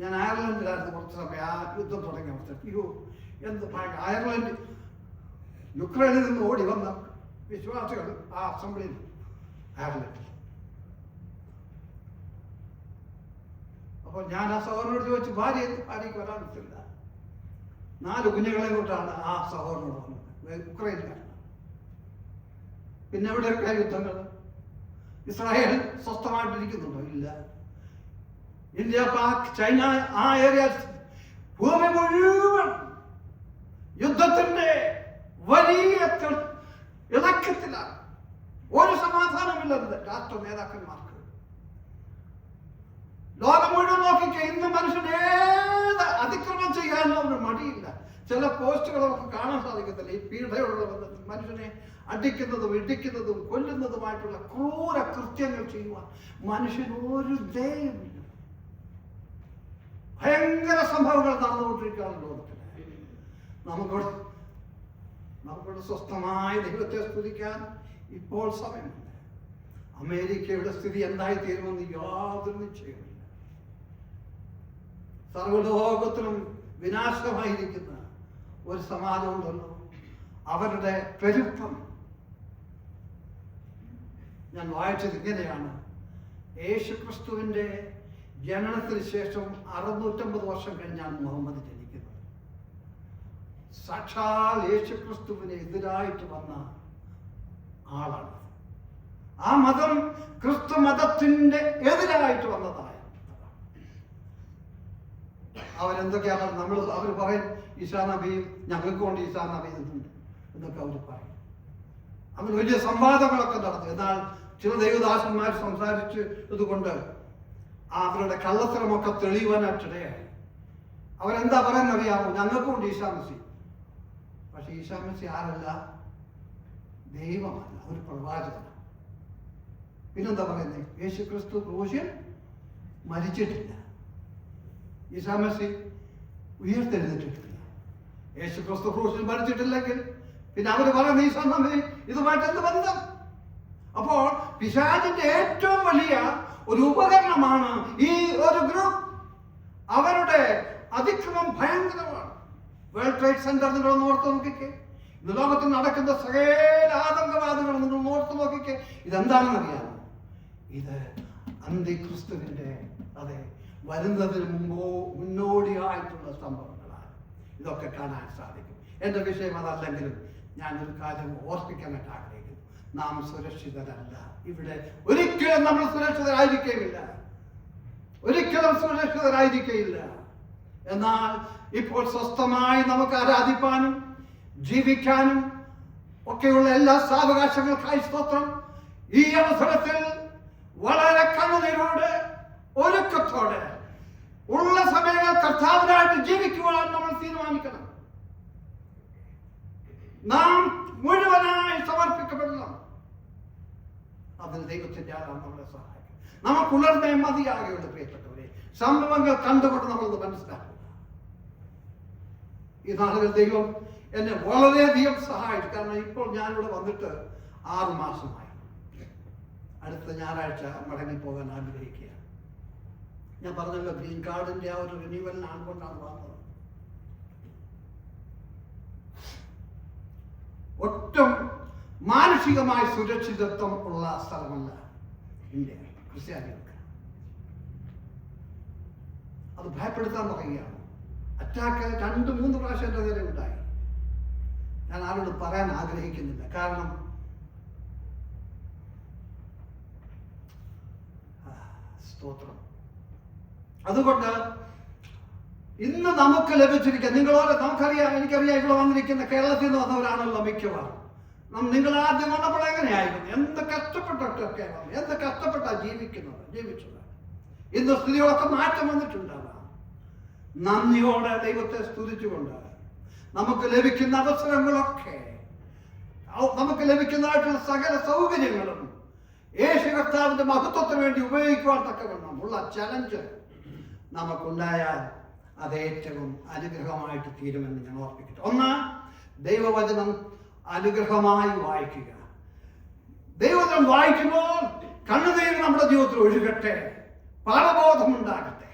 ഞാൻ അയർലൻഡിലായിരുന്നു കുറച്ച് സമയം. ആ യുദ്ധം തുടങ്ങിയ അവസ്ഥ എന്ത് അയർലൻഡ് യുക്രൈനിൽ നിന്ന് ഓടി വന്ന വിശ്വാസികൾ ആ അസംബ്ലിയിൽ അയർലൻഡിൽ. അപ്പോൾ ഞാൻ ആ സഹോദരനോട് ചോദിച്ചു, ഭാര്യയ്ക്ക് വരാൻ പറ്റില്ല. 4 കുഞ്ഞുങ്ങളെ കൊണ്ടാണ് ആ സഹോദരനോട് വന്നത്, ഉക്രൈനിലാണ്. പിന്നെ എവിടെയൊക്കെ യുദ്ധങ്ങൾ? ഇസ്രായേൽ സ്വസ്ഥമായിട്ടിരിക്കുന്നുണ്ടോ? ഇല്ല. ഇന്ത്യ, പാക്, ചൈന, ആ ഏരിയ, ഭൂമി മുഴുവൻ യുദ്ധത്തിന്റെ വലിയ ഇളക്കത്തിലാണ്. ഒരു സമാധാനമില്ലെന്ന് രാഷ്ട്ര നേതാക്കന്മാർക്ക്. ലോകം മുഴുവൻ നോക്കിക്കേ. ഇന്ന് മനുഷ്യൻ ഏത് അതിക്രമം ചെയ്യാനോ ഒരു മടിയില്ല. ചില പോസ്റ്റുകളൊക്കെ കാണാൻ സാധിക്കത്തില്ല. ഈ പീഡയുള്ള ബന്ധത്തിൽ മനുഷ്യനെ അടിക്കുന്നതും ഇടിക്കുന്നതും കൊല്ലുന്നതുമായിട്ടുള്ള ക്രൂര കൃത്യങ്ങൾ ചെയ്യുവാൻ മനുഷ്യന് ഒരു ദയമില്ല. ഭയങ്കര സംഭവങ്ങൾ നടന്നുകൊണ്ടിരിക്കുകയാണ് ലോകത്തിൽ. നമുക്കിവിടെ സ്വസ്ഥമായ ദൈവത്തെ സ്തുതിക്കാൻ ഇപ്പോൾ സമയമുണ്ട്. അമേരിക്കയുടെ സ്ഥിതി എന്തായിത്തീരുമെന്ന് യാതൊരു നിശ്ചയമില്ല. സർവ്വലോകത്തിലും വിനാശമായിരിക്കുന്ന ഒരു സമാജമുണ്ടല്ലോ, അവരുടെ പെരുപ്പം. ഞാൻ വായിച്ചത് ഇങ്ങനെയാണ്: യേശുക്രിസ്തുവിന്റെ ജനനത്തിന് ശേഷം 650 വർഷം കഴിഞ്ഞാണ് മുഹമ്മദ് ജനിക്കുന്നത്. സാക്ഷാൽ യേശുക്രിസ്തുവിന് എതിരായിട്ട് വന്ന ആളാണ്. ആ മതം ക്രിസ്തു മതത്തിന്റെ എതിരായിട്ട് വന്നതായ അവരെന്തൊക്കെയാണ് അവർ പറയും, ഈസാ നബിയും ഞങ്ങൾക്ക് കൊണ്ട് ഈസാ നബി ഇതുണ്ട് എന്നൊക്കെ അവർ പറയും. അങ്ങനെ വലിയ സംവാദങ്ങളൊക്കെ നടന്നു. എന്നാൽ ചില ദൈവദാസന്മാർ സംസാരിച്ച് ഇതുകൊണ്ട് അവരുടെ കള്ളത്തരമൊക്കെ തെളിയുവാനായിട്ടിടയായി. അവരെന്താ പറയുന്നത് അറിയാമോ? ഞങ്ങൾക്ക് കൊണ്ട് ഈസാ മെസ്സി. പക്ഷെ ഈസാ മെസ്സി ആരല്ല? ദൈവമല്ല, ഒരു പ്രവാചകനാണ്. പിന്നെന്താ പറയുന്നത്? യേശു ക്രിസ്തു ക്രൂശിൽ മരിച്ചിട്ടില്ല. ഈസാ മെസ്സി ഉയർത്തെഴുന്നേറ്റിട്ടില്ല. യേശു ക്രിസ്തു ക്രൂശിൽ മരിച്ചിട്ടില്ലെങ്കിൽ പിന്നെ അവർ പറയുന്ന ഈസാ നബി ഇതുമായിട്ട് എന്ത് ബന്ധം? അപ്പോൾ പിശാചിന്റെ ഏറ്റവും വലിയ ഒരു ഉപകരണമാണ് ഈ ഒരു ഗ്രൂപ്പ്. അവരുടെ അതിക്രമം ഭയങ്കരമാണ്. വേൾഡ് ട്രേഡ് സെന്റർ നിങ്ങൾ ഓർത്ത് നോക്കിക്കേ. ഇന്ന് ലോകത്തിൽ നടക്കുന്ന സകല ആതങ്കവാദികൾ നിങ്ങൾ ഓർത്ത് നോക്കിക്കേ. ഇതെന്താണെന്ന് അറിയാമോ? ഇത് അന്തിക്രിസ്തുവിന്റെ വരുന്നതിന് മുന്നോടിയായിട്ടുള്ള സംഭവങ്ങളാണ്. ഇതൊക്കെ കാണാൻ സാധിക്കും. എന്റെ വിഷയം അതല്ലെങ്കിലും ഞാനൊരു കാര്യം ഓർപ്പിക്കാനായിട്ട് ആഗ്രഹിക്കുന്നു. നാം സുരക്ഷിതരല്ല. ഇവിടെ ഒരിക്കലും നമ്മൾ സുരക്ഷിതരായിരിക്കുകയില്ല. ഒരിക്കലും സുരക്ഷിതരായിരിക്കുകയില്ല. എന്നാൽ ഇപ്പോൾ സ്വസ്ഥമായി നമുക്ക് ആരാധിപ്പാനും ജീവിക്കാനും ഒക്കെയുള്ള എല്ലാ സാവകാശങ്ങൾക്കായി സ്തോത്രം. ഈ അവസരത്തിൽ വളരെ കണ്ണുനീരോടെ ഒരുക്കത്തോടെ ഉള്ള സമയങ്ങൾ കർത്താവിനായിട്ട് ജീവിക്കുവാൻ നമ്മൾ തീരുമാനിക്കണം. നാം മുഴുവനായി സമർപ്പിക്കപ്പെടണം. അതിന് ദൈവത്തിന്റെ ആരാണ് നമ്മളെ സഹായിക്കും. നമുക്കുള്ളതേ മതിയാകെയുള്ളൂ പ്രിയപ്പെട്ടവരെ. സംഭവങ്ങൾ കണ്ടുകൊണ്ട് നമ്മളത് മനസ്സിലാക്കുക. ഈ നാളുകൾ ദൈവം എന്നെ വളരെയധികം സഹായിച്ചു. കാരണം ഇപ്പോൾ ഞാനിവിടെ വന്നിട്ട് 6 മാസമായി. അടുത്ത ഞായറാഴ്ച മടങ്ങിപ്പോകാൻ ആഗ്രഹിക്കുകയാണ്. ഞാൻ പറഞ്ഞല്ലോ, ഗ്രീൻ കാർഡിന്റെ ആ ഒരു റിന്യൂവലിനാണ് കൊണ്ടാണ് വന്നത്. ഒട്ടും മാനസികമായ സുരക്ഷിതത്വം ഉള്ള സ്ഥലമല്ല ഇന്ത്യ ക്രിസ്ത്യാനികൾക്ക്. അത് ഭയപ്പെടുത്താൻ പറയുകയാണ്. അറ്റാക്ക് 2-3 പ്രാവശ്യം എൻ്റെ നേരെ ഉണ്ടായി. ഞാൻ ആരോട് പറയാൻ ആഗ്രഹിക്കുന്നില്ല. കാരണം സ്തോത്രം. അതുകൊണ്ട് ഇന്ന് നമുക്ക് ലഭിച്ചിരിക്കുക, നമുക്കറിയാം, എനിക്കറിയാം, ഇവിടെ വന്നിരിക്കുന്ന കേരളത്തിൽ നിന്ന് വന്നവരാണല്ലോ മിക്കവാറും. നിങ്ങൾ ആദ്യം വന്നപ്പോൾ എങ്ങനെയായിരുന്നു? എന്ത് കഷ്ടപ്പെട്ടൊക്കെ വന്നു, എന്ത് കഷ്ടപ്പെട്ടാ ജീവിച്ചത്. ഇന്ന് സ്ഥിതികളൊക്കെ മാറ്റം വന്നിട്ടുണ്ടാവാം. നന്ദിയോടെ ദൈവത്തെ സ്തുതിച്ചുകൊണ്ട് നമുക്ക് ലഭിക്കുന്ന അവസരങ്ങളൊക്കെ, നമുക്ക് ലഭിക്കുന്നതായിട്ടുള്ള സകല സൗകര്യങ്ങളും യേശു കർത്താവിന്റെ മഹത്വത്തിന് വേണ്ടി ഉപയോഗിക്കുവാൻ തക്കവണ്ണം ഉള്ള ചലഞ്ച് നമുക്കുണ്ടായാൽ അത് ഏറ്റവും അനുഗ്രഹമായിട്ട് തീരുമെന്ന് ഞാൻ ഓർപ്പിക്കട്ടെ. ഒന്ന്, ദൈവവചനം അനുഗ്രഹമായി വായിക്കുക. ദൈവവചനം വായിക്കുമ്പോൾ കണ്ണുനീര് നമ്മുടെ ജീവിതത്തിൽ ഒഴുകട്ടെ, പാപബോധമുണ്ടാകട്ടെ.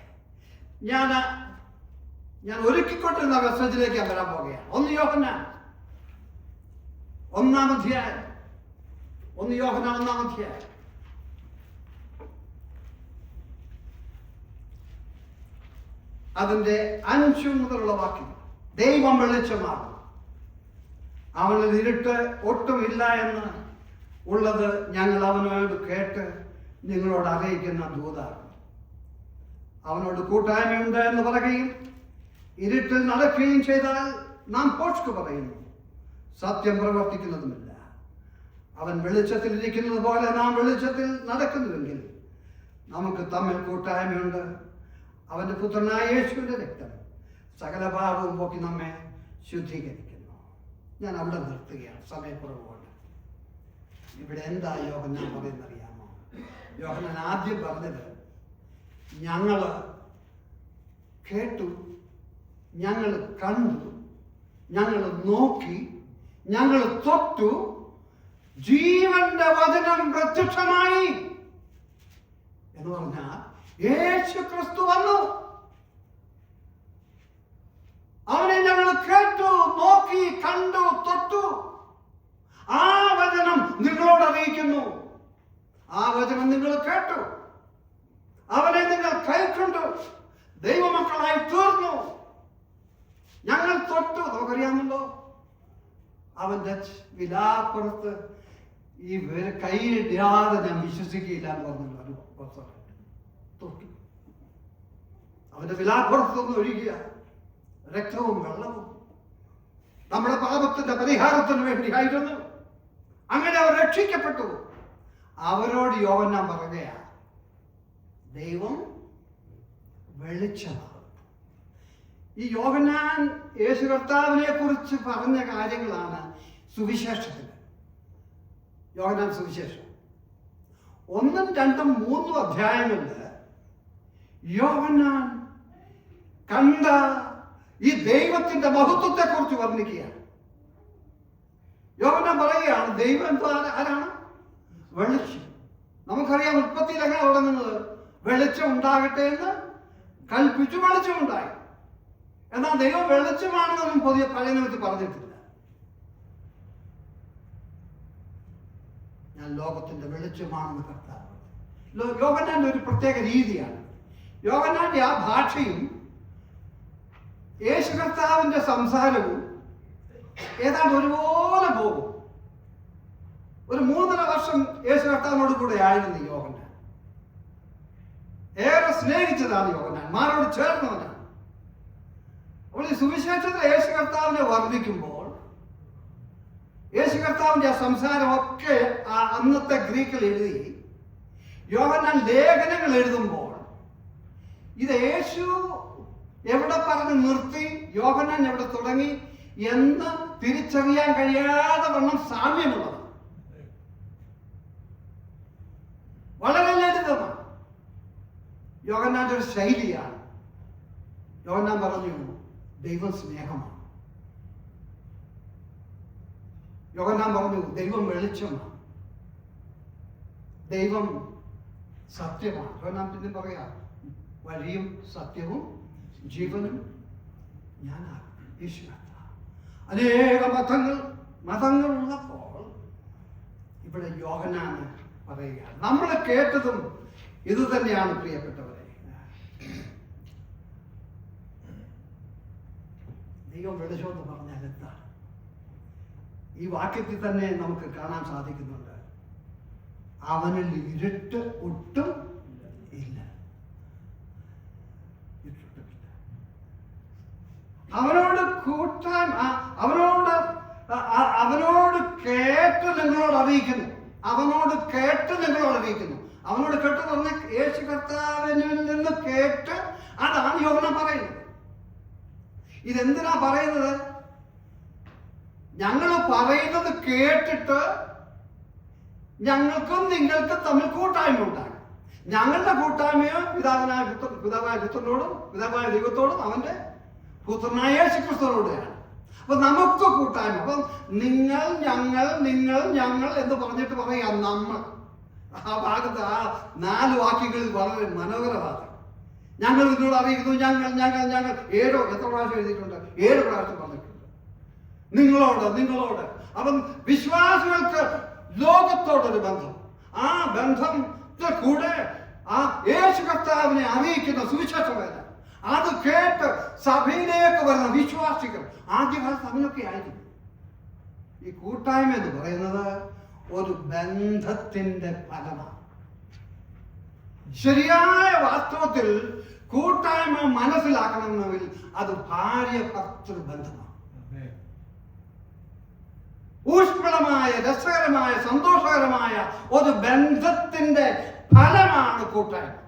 ഞാൻ ഒരുക്കിക്കൊണ്ടിരുന്ന മെസ്സേജിലേക്ക് ഞാൻ വരാൻ പോകുകയാണ്. 1 യോഹന്നാൻ 1-ാം അധ്യായം. 1 യോഹന്നാൻ 1-ാം അധ്യായം. അതിന്റെ 5 മുതലുള്ള വാക്യം. ദൈവം വെളിച്ചമാകും, അവനിൽ ഇരുട്ട് ഒട്ടുമില്ല എന്ന് ഉള്ളത് ഞങ്ങൾ അവനോട് കേട്ട് നിങ്ങളോട് അറിയിക്കുന്ന ദൂതാണ്. അവനോട് കൂട്ടായ്മയുണ്ട് എന്ന് പറയുകയും ഇരുട്ടിൽ നടക്കുകയും ചെയ്താൽ നാം പോഷ്ക് പറയുന്നു, സത്യം പ്രവർത്തിക്കുന്നതുമില്ല. അവൻ വെളിച്ചത്തിൽ ഇരിക്കുന്നത് പോലെ നാം വെളിച്ചത്തിൽ നടക്കുന്നുവെങ്കിൽ നമുക്ക് തമ്മിൽ കൂട്ടായ്മയുണ്ട്. അവന്റെ പുത്രനായ യേശുവിന്റെ രക്തം സകല പാപവും പോക്കി നമ്മെ ശുദ്ധീകരിക്കുന്നു. ഞാൻ അവിടെ നിർത്തുകയാണ്, സമയക്കുറവുകൊണ്ട്. ഇവിടെ എന്താ യോഹന്നാൻ പറയുന്നറിയാമോ? യോഹന്നാൻ ആദ്യം പറഞ്ഞത് ഞങ്ങള് കേട്ടു, ഞങ്ങൾ കണ്ടു, ഞങ്ങൾ നോക്കി, ഞങ്ങൾ തൊട്ടു, ജീവന്റെ വചനം പ്രത്യക്ഷമായി എന്ന് പറഞ്ഞാൽ യേശു ക്രിസ്തു വന്നു. അവനെ ഞങ്ങൾ കേട്ടു, നോക്കി, കണ്ടു, തൊട്ടു. ആ വചനം നിങ്ങളോട് അറിയിക്കുന്നു. ആ വചനം നിങ്ങൾ കേട്ടു, അവനെ നിങ്ങൾ കൈക്കൊണ്ടു, ദൈവമക്കളായി തീർന്നു. ഞങ്ങൾ തൊട്ടു. നമുക്കറിയാമല്ലോ, അവന്റെ വിലാപ്പുറത്ത് ഈ കൈയിടാതെ ഞാൻ വിശ്വസിക്കുകയില്ല എന്ന് പറഞ്ഞല്ലോ ഒരു പുസ്തകം. തൊട്ടു. അവന്റെ വിലാപ്പുറത്തുനിന്ന് ഒഴുകിയ രക്തവും വെള്ളവും നമ്മുടെ പാപത്തിന്റെ പരിഹാരത്തിന് വേണ്ടിയായിരുന്നു. അങ്ങനെ അവർ രക്ഷിക്കപ്പെട്ടു. അവരോട് യോഹന്നാൻ പറയുകയാണ്, ദൈവം വെളിച്ചമാണ്. ഈ യോഹന്നാൻ യേശു കർത്താവിനെ കുറിച്ച് പറഞ്ഞ കാര്യങ്ങളാണ് സുവിശേഷത്തിൽ. യോഹന്നാൻ സുവിശേഷം 1, 2, 3 അധ്യായങ്ങളിൽ യോഹന്നാൻ കണ്ട ഈ ദൈവത്തിന്റെ മഹത്വത്തെ കുറിച്ച് വർണ്ണിക്കുകയാണ്. യോഹന്നാൻ പറയുകയാണ്, ദൈവം ആരാണ്? വെളിച്ചം. നമുക്കറിയാം ഉൽപ്പത്തിയിൽ എങ്ങനെ തുടങ്ങുന്നത്? വെളിച്ചം ഉണ്ടാകട്ടെ എന്ന് കൽപ്പിച്ചു, വെളിച്ചമുണ്ടായി. എന്നാൽ ദൈവം വെളിച്ചമാണെന്നൊന്നും പുതിയ പഴയ നിയമത്തിൽ പറഞ്ഞിട്ടില്ല. ഞാൻ ലോകത്തിന്റെ വെളിച്ചമാണെന്ന് കർത്താവ്. യോഹന്നാന്റെ ഒരു പ്രത്യേക രീതിയാണ്. യോഹന്നാന്റെ ആ ഭാഷയും യേശു കർത്താവിന്റെ സംസാരവും ഏതാണ്ട് ഒരുപോലെ പോകും. ഒരു 3.5 വർഷം യേശു കർത്താവിനോട് കൂടെ ആയിരുന്നു യോഹന്നാൻ. ഏറെ സ്നേഹിച്ചതാണ് യോഹന്നാൻ, മാരോട് ചേർന്നവനാണ്. അപ്പോൾ ഈ സുവിശേഷത്തിൽ യേശു കർത്താവിനെ വർണ്ണിക്കുമ്പോൾ യേശു കർത്താവിന്റെ ആ സംസാരമൊക്കെ ആ അന്നത്തെ ഗ്രീക്കിൽ എഴുതി യോഹന്നാൻ ലേഖനങ്ങൾ എഴുതുമ്പോൾ ഇത് യേശു എവിടെ പറഞ്ഞ് നിർത്തി, യോഹന്നാൻ എവിടെ തുടങ്ങി എന്ന് തിരിച്ചറിയാൻ കഴിയാതെ വണ്ണം സാമ്യമുള്ളത്. വളരെ ലളിതമാണ്. യോഹന്നാന്റെ ഒരു ശൈലിയാണ്. യോഹന്നാൻ പറഞ്ഞു, ദൈവം സ്നേഹമാണ്. യോഹന്നാൻ പറഞ്ഞു, ദൈവം വെളിച്ചമാണ്, ദൈവം സത്യമാണ്. യോഹന്നാൻ പിന്നെ പറയാ, വഴിയും സത്യവും ജീവനും ഞാനാണ്. യേശുവാണ്. അനേക മതങ്ങൾ ഉള്ളപ്പോൾ ഇവിടെ യോഹന്നാൻ പറയുകയാണ്, നമ്മൾ കേട്ടതും ഇത് തന്നെയാണ് പ്രിയപ്പെട്ടവരെ. ദൈവം വെളിച്ചമെന്ന് പറഞ്ഞാൽ എന്താണ്? ഈ വാക്യത്തിൽ തന്നെ നമുക്ക് കാണാൻ സാധിക്കുന്നുണ്ട്, അവനിൽ ഇരുട്ട് ഒട്ടും ഇല്ല. അവനോട് അവനോട് കേട്ട് നിങ്ങളോട് അറിയിക്കുന്നു. അവനോട് കേട്ട് പറഞ്ഞ യേശു കർത്താവിനിൽ നിന്ന് കേട്ട്, അതാണ് യോഹന്നാൻ പറയുന്നത്. ഇതെന്തിനാ പറയുന്നത്? ഞങ്ങൾ പറയുന്നത് കേട്ടിട്ട് ഞങ്ങൾക്കും നിങ്ങൾക്കും തമ്മിൽ കൂട്ടായ്മ ഉണ്ടാകും. ഞങ്ങളുടെ കൂട്ടായ്മയോ പിതാവായ പുത്രനോടും പിതാവായ ദൈവത്തോടും അവന്റെ പുത്രനായ യേശുക്രിസ്തുവിനോടുമാണ്. അപ്പൊ നമുക്ക് കൂട്ടായ്മ. അപ്പം നിങ്ങൾ ഞങ്ങൾ എന്ന് പറഞ്ഞിട്ട് പറയാം നമ്മൾ. ആ ഭാഗത്ത് ആ 4 വാക്യങ്ങളിൽ വളരെ മനോഹരമാണ്. ഞങ്ങൾ ഇതിനോട് അറിയിക്കുന്നു, ഞങ്ങൾ 7 എത്ര പ്രാവശ്യം എഴുതിയിട്ടുണ്ട്? 7 പ്രാവശ്യം പറഞ്ഞിട്ടുണ്ട്. നിങ്ങളോട്. അപ്പം വിശ്വാസികൾക്ക് ലോകത്തോടൊരു ബന്ധം. ആ ബന്ധത്തെ കൂടെ ആ യേശു കർത്താവിനെ അറിയിക്കുന്ന സുവിശേഷ വേല, അത് കേട്ട് സഭയിലേക്ക് വരുന്ന വിശ്വാസികൾ. ആദ്യകാലത്ത് അങ്ങനെയൊക്കെ ആയിരുന്നു. ഈ കൂട്ടായ്മ എന്ന് പറയുന്നത് ഒരു ബന്ധത്തിന്റെ ഫലമാണ്. ശരിയായ വാസ്തവത്തിൽ കൂട്ടായ്മ മനസ്സിലാക്കണമെങ്കിൽ അത് ഭാര്യ ഭർത്തൃ ബന്ധമാണ്. ഊഷ്മളമായ, രസകരമായ, സന്തോഷകരമായ ഒരു ബന്ധത്തിന്റെ ഫലമാണ് കൂട്ടായ്മ.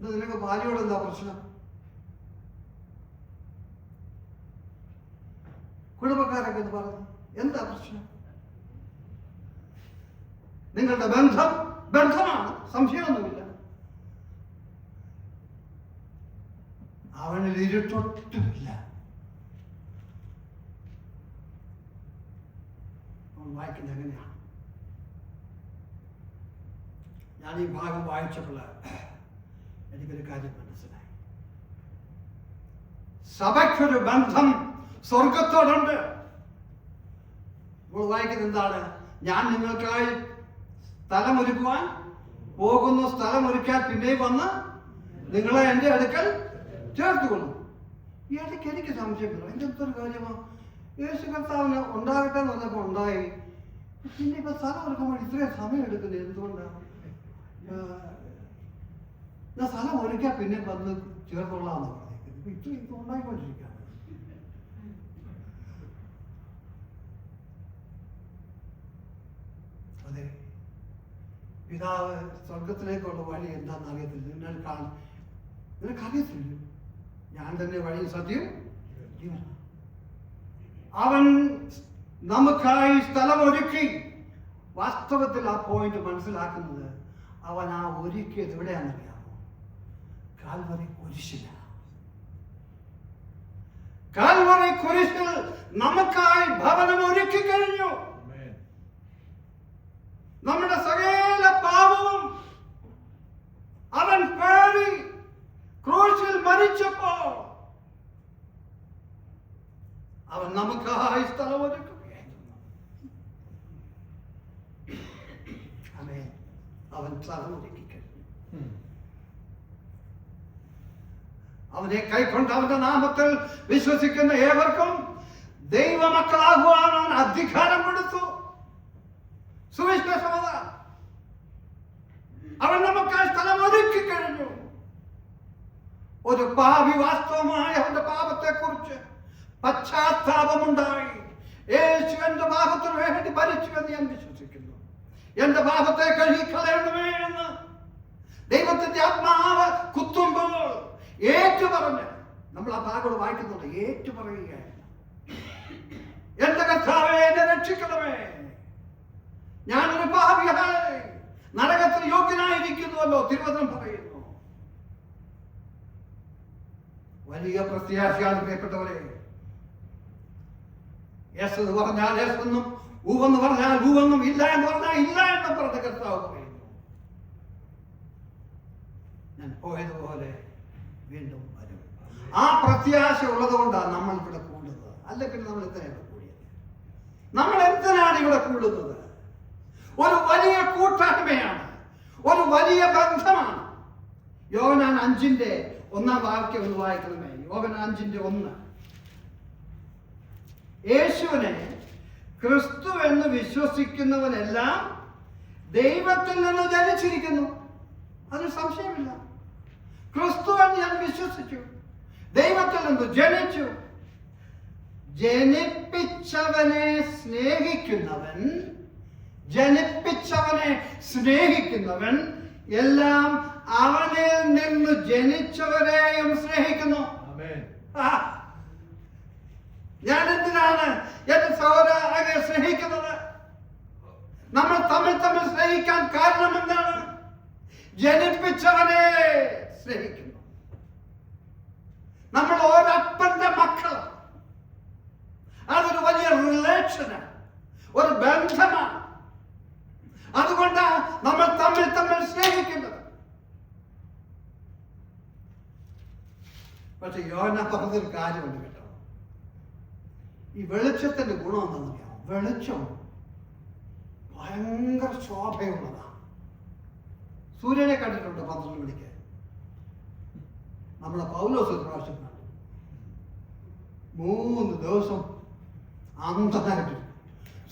നിനക്ക് ഭാര്യയോട് എന്താ പ്രശ്നം? കുടുംബക്കാരൊക്കെ എന്ന് പറഞ്ഞു എന്താ പ്രശ്നം? നിങ്ങളുടെ ബന്ധമാണ്, സംശയമൊന്നുമില്ല. അവനിൽ ഇരുട്ടൊട്ടുമില്ല. വായിക്കുന്നത് എങ്ങനെയാണ്? ഞാൻ ഈ ഭാഗം വായിച്ചപ്പോൾ എനിക്കൊരു കാര്യം മനസ്സിലായി. സഭയ്ക്കൊരു ബന്ധം സ്വർഗത്തോടുണ്ട്. നമ്മൾ വായിക്കുന്നത് എന്താണ്? ഞാൻ നിങ്ങൾക്കായി സ്ഥലമൊരുക്കുവാൻ പോകുന്നു, സ്ഥലമൊരുക്കാൻ പിന്നെയും വന്ന് നിങ്ങളെ എൻ്റെ അടുക്കൽ ചേർത്തുകൊള്ളും. ഈ ഇടയ്ക്ക് എനിക്ക് സംശയം വരും. എൻ്റെ ഒരു കാര്യമാണ്, യേശു കർത്താവിന് ഉണ്ടാകട്ടെ എന്ന് പറഞ്ഞപ്പോൾ ഉണ്ടായി, പിന്നെ ഇപ്പൊ സ്ഥലം ഒരുക്കാൻ വേണ്ടി ഇത്രയും സമയം എടുക്കുന്നത് എന്തുകൊണ്ടാണ്? ഞാൻ സ്ഥലം ഒരുക്കാൻ പിന്നെ വന്ന് ചേർത്തുകൊള്ളാന്ന് പറഞ്ഞേക്കുന്നത്. ഇപ്പൊ ഇത് ഉണ്ടായിക്കൊണ്ടിരിക്കുകയാണ്. അതെ, പിതാവ് സ്വർഗത്തിലേക്കുള്ള വഴി എന്താണെന്ന് അറിയത്തില്ല. നിനക്കറിയത്തില്ല. ഞാൻ തന്നെ വഴി, സത്യം, ജീവൻ. അവൻ നമുക്കായി സ്ഥലമൊരുക്കി. വാസ്തവത്തിൽ ആ പോയിന്റ് മനസ്സിലാക്കുന്നത് അവൻ ആ ഒരുക്കിയത് എവിടെയാണെന്നറിയാമോ? കാൽവറി കുരിശിലാണ്. കാൽവറി കുരിശിൽ നമുക്കായി ഭവനം ഒരുക്കി കഴിഞ്ഞു. നമ്മുടെ സകല പാപവും അവൻ പേറി ക്രൂശിൽ മരിച്ചപ്പോൾ അവൻ നമുക്കായി സ്ഥലമൊരുക്കുകയായിരുന്നു. അവൻ സ്ഥലമൊരുക്കി കഴിഞ്ഞു. അവനെ കൈക്കൊണ്ട് അവന്റെ നാമത്തിൽ വിശ്വസിക്കുന്ന ഏവർക്കും ദൈവമക്കളാകുവാൻ അവൻ അധികാരം കൊടുത്തു. സുവിശേഷമത അവൻ നമുക്കായി സ്ഥലം ഒരുക്കി കഴിഞ്ഞു. ഒരു പാപി വാസ്തവമായ അവന്റെ പാപത്തെ കുറിച്ച് പശ്ചാത്താപമുണ്ടായി. യേശു എന്റെ പാപത്തിന് വേണ്ടി ഭരിച്ചു എന്ന് ഞാൻ വിശ്വസിക്കുന്നു. എന്റെ പാപത്തെ കഴുകിക്കളയണമേ എന്ന് ദൈവത്തിന്റെ ആത്മാവ് കുത്തുമ്പോൾ ഏറ്റുപറഞ്ഞ്, നമ്മൾ ആ ഭാഗം വായിക്കുന്നുണ്ട്, ഏറ്റുപറയുകയാണ്. എന്റെ കർത്താവേ, എന്നെ രക്ഷിക്കണമേ, ഞാനൊരു പാപിയായി നരകത്തിന് യോഗ്യനായിരിക്കുന്നുവല്ലോ തിരുവചനം പറയുന്നു. വലിയ പ്രത്യാശയാണ് പ്രിയപ്പെട്ടവരെ. യെസ് എന്ന് പറഞ്ഞാൽ യെസ് എന്നും, ഊവെന്ന് പറഞ്ഞാൽ ഊവെന്നും, ഇല്ല എന്ന് പറഞ്ഞാൽ ഇല്ല എന്നും പറഞ്ഞ കർത്താവ് പറയുന്നു. ഞാൻ പോയതുപോലെ വീണ്ടും വരും. ആ പ്രത്യാശ ഉള്ളത് കൊണ്ടാണ് നമ്മൾ ഇവിടെ കൂടുന്നത്. അല്ലെങ്കിൽ നമ്മൾ എന്തിനാണ് കൂടിയത്? നമ്മൾ എന്തിനാണ് ഇവിടെ കൂടുന്നത്? ഒരു വലിയ കൂട്ടായ്മയാണ്, ഒരു വലിയ ബന്ധമാണ്. യോഹന്നാൻ 5:1 വാക്യം ഒന്ന് വായിക്കണമേ. യോഹന്നാൻ 5:1. യേശുവിനെ ക്രിസ്തു എന്ന് വിശ്വസിക്കുന്നവനെല്ലാം ദൈവത്തിൽ നിന്ന് ജനിച്ചിരിക്കുന്നു. അതിന് സംശയമില്ല. ക്രിസ്തു എന്ന് ഞാൻ വിശ്വസിച്ചു, ദൈവത്തിൽ നിന്ന് ജനിച്ചു. ജനിപ്പിച്ചവനെ സ്നേഹിക്കുന്നവൻ എല്ലാം അവനിൽ നിന്ന് ജനിച്ചവരെയും സ്നേഹിക്കുന്നു. ഞാൻ എന്തിനാണ് എന്റെ സഹോദരനെ സ്നേഹിക്കുന്നത്? നമ്മൾ തമ്മിൽ സ്നേഹിക്കുന്നത് സ്നേഹിക്കാൻ കാരണം എന്താണ്? ജനിപ്പിച്ചവനെ സ്നേഹിക്കുന്നു. നമ്മൾ ഒരപ്പന്റെ മക്കളാണ്. അതൊരു വലിയ റിലേഷനാണ്, ഒരു ബന്ധമാണ്. അതുകൊണ്ടാണ് നമ്മൾ തമ്മിൽ സ്നേഹിക്കുന്നത്. പക്ഷെ യോഹന്നാൻ പറഞ്ഞൊരു കാര്യമുണ്ട് കേട്ടോ. ഈ വെളിച്ചത്തിന്റെ ഗുണം എന്താണെന്നറിയാമോ? വെളിച്ചം ഭയങ്കര ശോഭയുള്ളതാണ്. സൂര്യനെ കണ്ടിട്ടുണ്ട് 12 മണിക്ക്. നമ്മുടെ പൗലോസ് ഒരു പ്രാവശ്യം കണ്ടു. 3 ദിവസം അന്ധനായിട്ട്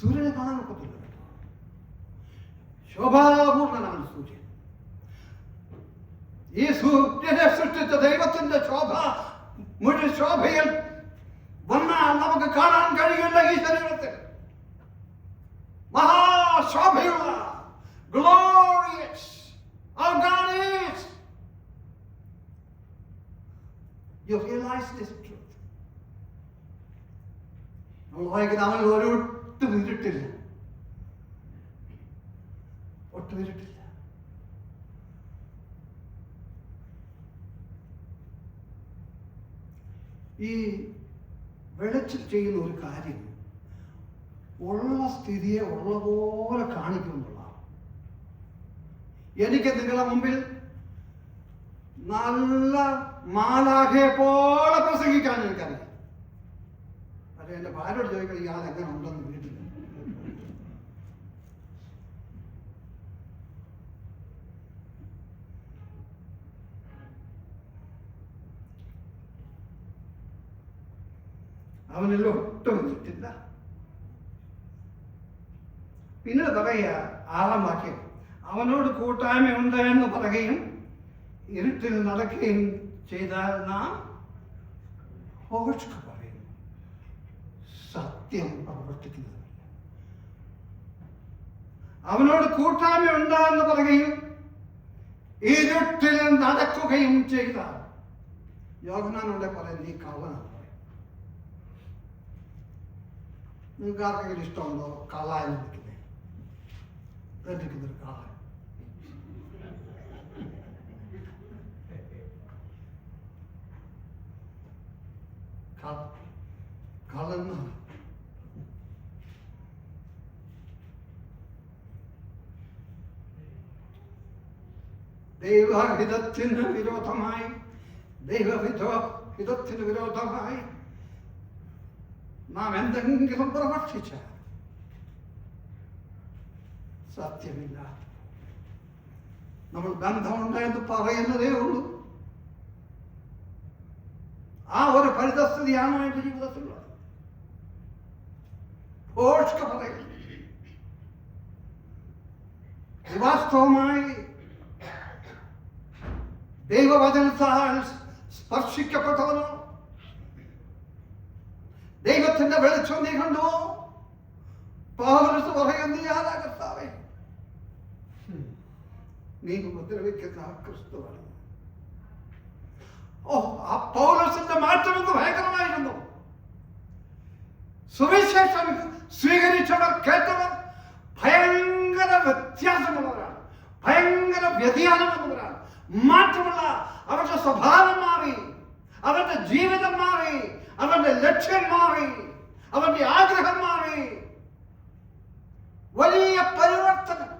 സൂര്യനെ കാണാൻ ഒക്കത്തില്ല കേട്ടോ. ശോഭാപൂർണനാണ് സൂര്യൻ. ഈ സൂര്യനെ സൃഷ്ടിച്ച ദൈവത്തിന്റെ മുഴുവൻ ശോഭയിൽ വന്നാൽ നമുക്ക് കാണാൻ കഴിയില്ല. ഈ ശരീരത്തിൽ മഹാശോഭയുള്ള glorious our God is. You realize this truth? നമ്മൾ വായിക്കുന്ന അവൻ ഒട്ടും ഇരുട്ടില്ല. ഈ വെളിച്ചം ചെയ്യുന്ന ഒരു കാര്യം ഉള്ള സ്ഥിതിയെ ഉള്ള പോലെ കാണിക്കുമെന്നുള്ള. എനിക്ക് നിങ്ങളുടെ മുമ്പിൽ നല്ല മാലാഖയെ പോലെ പ്രസംഗിക്കാൻ എനിക്കറിയാം. പക്ഷെ എന്റെ ഭാര്യയോട് ചോദിക്കണം ഇയാൾ എങ്ങനെ ഉണ്ടെന്ന് വീട്ടിൽ. അവനെല്ലാം ഒട്ടും കിട്ടില്ല. പിന്നീട് പറയുക 6-ാം വാക്യം, അവനോട് കൂട്ടായ്മയുണ്ട് എന്ന് പറയുകയും ഇരുട്ടിൽ നടക്കുകയും ചെയ്താൽ നാം പറയുന്നു, സത്യം പ്രവർത്തിക്കുന്നതല്ല. അവനോട് കൂട്ടായ്മയുണ്ട് എന്ന് പറയുകയും ഇരുട്ടിൽ നടക്കുകയും ചെയ്താൽ, യോഹന്നാനോടെ പറയുന്നത് നീ കള്ളനാണ്. നിങ്ങൾക്ക് ആർക്കെങ്കിലും ഇഷ്ടമുണ്ടോ കള്ള എന്ന് വിളിക്കുന്നത്? കേട്ടിരിക്കുന്നൊരു കള്ള. കള്ളെന്നാണ്. ദൈവഹിതത്തിന് വിരോധമായി നാം എന്തെങ്കിലും പ്രവർത്തിച്ച സത്യമില്ല. നമ്മൾ ബന്ധമുണ്ട് എന്ന് പറയുന്നതേ ഉള്ളൂ. ആ ഒരു പരിതസ്ഥിതിയാണ് എന്റെ ജീവിതത്തിലുള്ളത്. പറയുന്നു വാസ്തവമായി ദൈവവചനത്താൽ സ്പർശിക്കപ്പെട്ടവനോ, ദൈവത്തിന്റെ വെളിച്ചം നീ കണ്ടുവോ? പൗലോസ് പറയുന്നു, നീ ആരാ കർത്താവേ? നീ ഉപദ്രവിക്കുന്ന ക്രിസ്തുവാണ്. ആ പൗലോസിന്റെ മാറ്റം എന്ന് ഭയങ്കരമായിരുന്നു. സുവിശേഷം സ്വീകരിച്ചവർ, കേട്ടവർ ഭയങ്കര വ്യത്യാസമുള്ളവരാണ്, ഭയങ്കര വ്യതിയാനമുള്ളവരാണ്. മാറ്റമുള്ള അവരുടെ സ്വഭാവം മാറി, അവരുടെ ജീവിതം മാറി, അവരുടെ ലക്ഷ്യം മാറി, അവരുടെ ആഗ്രഹം മാറി. വലിയ പരിവർത്തനം.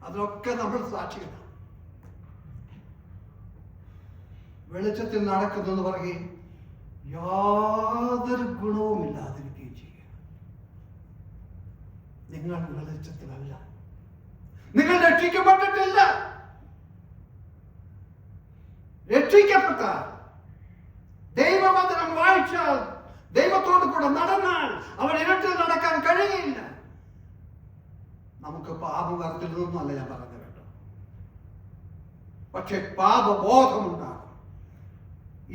അതിനൊക്കെ നമ്മൾ സാക്ഷികളാണ്. വെളിച്ചത്തിൽ നടക്കുന്നെന്ന് പറയുകയും യാതൊരു ഗുണവും ഇല്ലാതിരിക്കുകയും ചെയ്യുക. നിങ്ങൾ വെളിച്ചത്തിലല്ല, നിങ്ങൾ രക്ഷിക്കപ്പെട്ടിട്ടില്ല. രക്ഷിക്കപ്പെട്ട ദൈവവചനം വായിച്ചാൽ, ദൈവത്തോട് കൂടെ നടന്നാൽ അവൻ ഇരുട്ടിൽ നടക്കാൻ കഴിയില്ല. നമുക്ക് പാപം വരത്തില്ലെന്നല്ല ഞാൻ പറഞ്ഞത് കേട്ടോ. പക്ഷെ പാപബോധമുണ്ടാകും.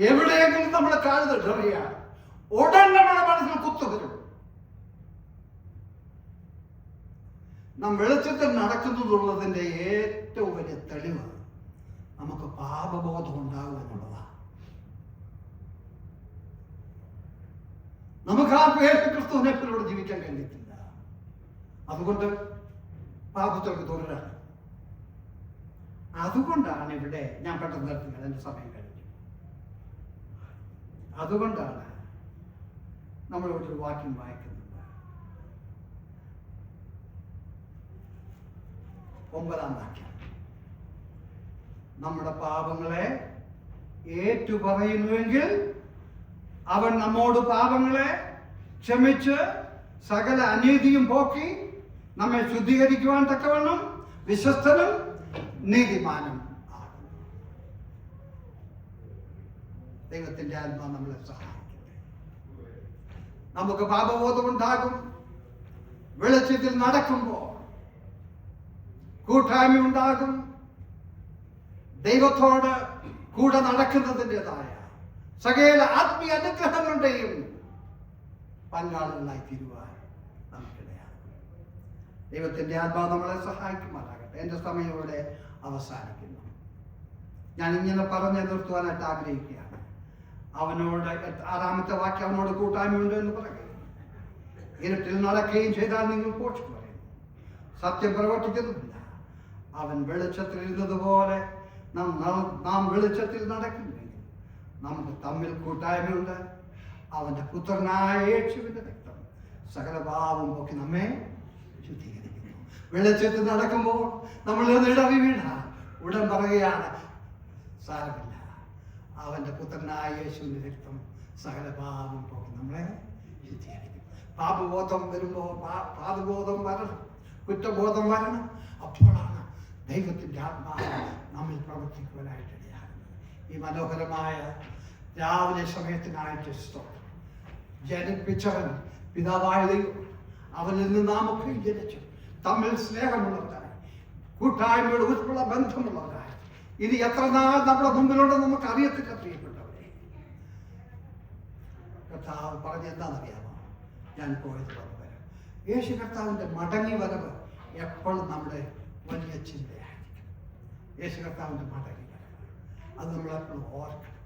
എവിടെയെങ്കിലും നമ്മൾ കാലുതറിയാൽ ഉടൻ നമ്മുടെ മനസ്സിൽ കുത്തുവരും. നാം വെളിച്ചത്തിൽ നടക്കുന്നതുള്ളതിന്റെ ഏറ്റവും വലിയ തെളിവ് നമുക്ക് പാപബോധം ഉണ്ടാകും എന്നുള്ളതാണ്. നമുക്ക് ആ യേശു ക്രിസ്തുവിനെ പോലുള്ള ജീവിക്കാൻ കഴിയത്തില്ല. അതുകൊണ്ട് പാപത്തോട് തുടരാണ്. അതുകൊണ്ടാണ് ഇവിടെ ഞാൻ പെട്ടെന്ന് നിർത്തുന്നത്, എൻ്റെ സമയം കഴിഞ്ഞു. അതുകൊണ്ടാണ് നമ്മളൊരു വാക്യം വായിക്കുന്നത്. 9-ാം വാക്യം. നമ്മുടെ പാപങ്ങളെ ഏറ്റുപറയുന്നുവെങ്കിൽ അവൻ നമ്മോട് പാപങ്ങളെ ക്ഷമിച്ച് സകല അനീതിയും പോക്കി നമ്മെ ശുദ്ധീകരിക്കുവാൻ തക്കവണ്ണം വിശ്വസ്തനും നീതിമാനും ആകും. ദൈവത്തിന്റെ ആത്മാവ് നമ്മളെ സഹായിക്കട്ടെ. നമുക്ക് പാപബോധമുണ്ടാകും. വെളിച്ചത്തിൽ നടക്കുമ്പോൾ കൂട്ടായ്മ ഉണ്ടാകും. ദൈവത്തോട് കൂടെ നടക്കുന്നതിൻ്റെതായ സകല ആത്മീയ അനുഗ്രഹങ്ങളുടെയും പങ്കാളികളായി തീരുവാൻ നമുക്കിടയാകും. ദൈവത്തിന്റെ ആത്മാവ് നമ്മളെ സഹായിക്കുമാറാകട്ടെ. എൻ്റെ സമയം ഇവിടെ അവസാനിക്കുന്നു. ഞാൻ ഇങ്ങനെ പറഞ്ഞു നിർത്തുവാനായിട്ട് ആഗ്രഹിക്കുകയാണ്. അവനോട് 6-ാമത്തെ വാക്യം, അവനോട് കൂട്ടായ്മയുണ്ട് എന്ന് പറയുകയും ഇരുട്ടിൽ നടക്കുകയും ചെയ്താൽ നിങ്ങൾ പോഷ് പറയുന്നു, സത്യം പ്രവർത്തിക്കുന്നുമില്ല. അവൻ വെളിച്ചത്തിൽ ഇരുന്നതുപോലെ നാം വെളിച്ചത്തിൽ നടക്കുന്നുവെങ്കിൽ നമുക്ക് തമ്മിൽ കൂട്ടായ്മയുണ്ട്. അവന്റെ പുത്രനായ യേശുവിന്റെ രക്തം സകല പാപം പോക്കി നമ്മെ ശുദ്ധീകരിക്കുന്നു. വെളിച്ചത്തിൽ നടക്കുമ്പോൾ നമ്മൾ ഇടറി വീണാൽ ഉടൻ പറയുകയാണ്, സാരമില്ല, അവന്റെ പുത്രനായ യേശുവിന്റെ രക്തം സകല പാപം പോക്കി നമ്മളെ ശുദ്ധീകരിക്കും. പാപബോധം വരുമ്പോൾ പാപബോധം വരണം, കുറ്റബോധം വരണം. അപ്പോഴാണ് ദൈവത്തിന്റെ ആത്മാവ് നമ്മിൽ പ്രവർത്തിക്കുവാനായിട്ടിടയാകുന്നത്. ഈ മനോഹരമായ രാവിലെ സമയത്തിനായിട്ട് സ്തോത്രം. ജനിപ്പിച്ചവൻ പിതാവായ ദൈവം, അവനിൽ നിന്ന് നാം ഒക്കെ ജനിച്ചു തമ്മിൽ സ്നേഹമുള്ളവരായി, കൂട്ടായ്മയുടെ ഉള്ള ബന്ധമുള്ളവരായി. ഇത് എത്ര നാൾ നമ്മുടെ മുമ്പിലുണ്ടെന്ന് നമുക്ക് അറിയത്തില്ല പ്രിയപ്പെട്ടവരെ. കർത്താവ് പറഞ്ഞെന്താണെന്നറിയാമോ? ഞാൻ പോയത് വരാം. യേശു കർത്താവിന്റെ മടങ്ങി വരവ് എപ്പോഴും നമ്മുടെ വലിയ ചിന്തയായിരിക്കും. യേശു കർത്താവിന്റെ മടങ്ങി വരവ് അത് നമ്മളെപ്പോഴും ഓർക്കണം.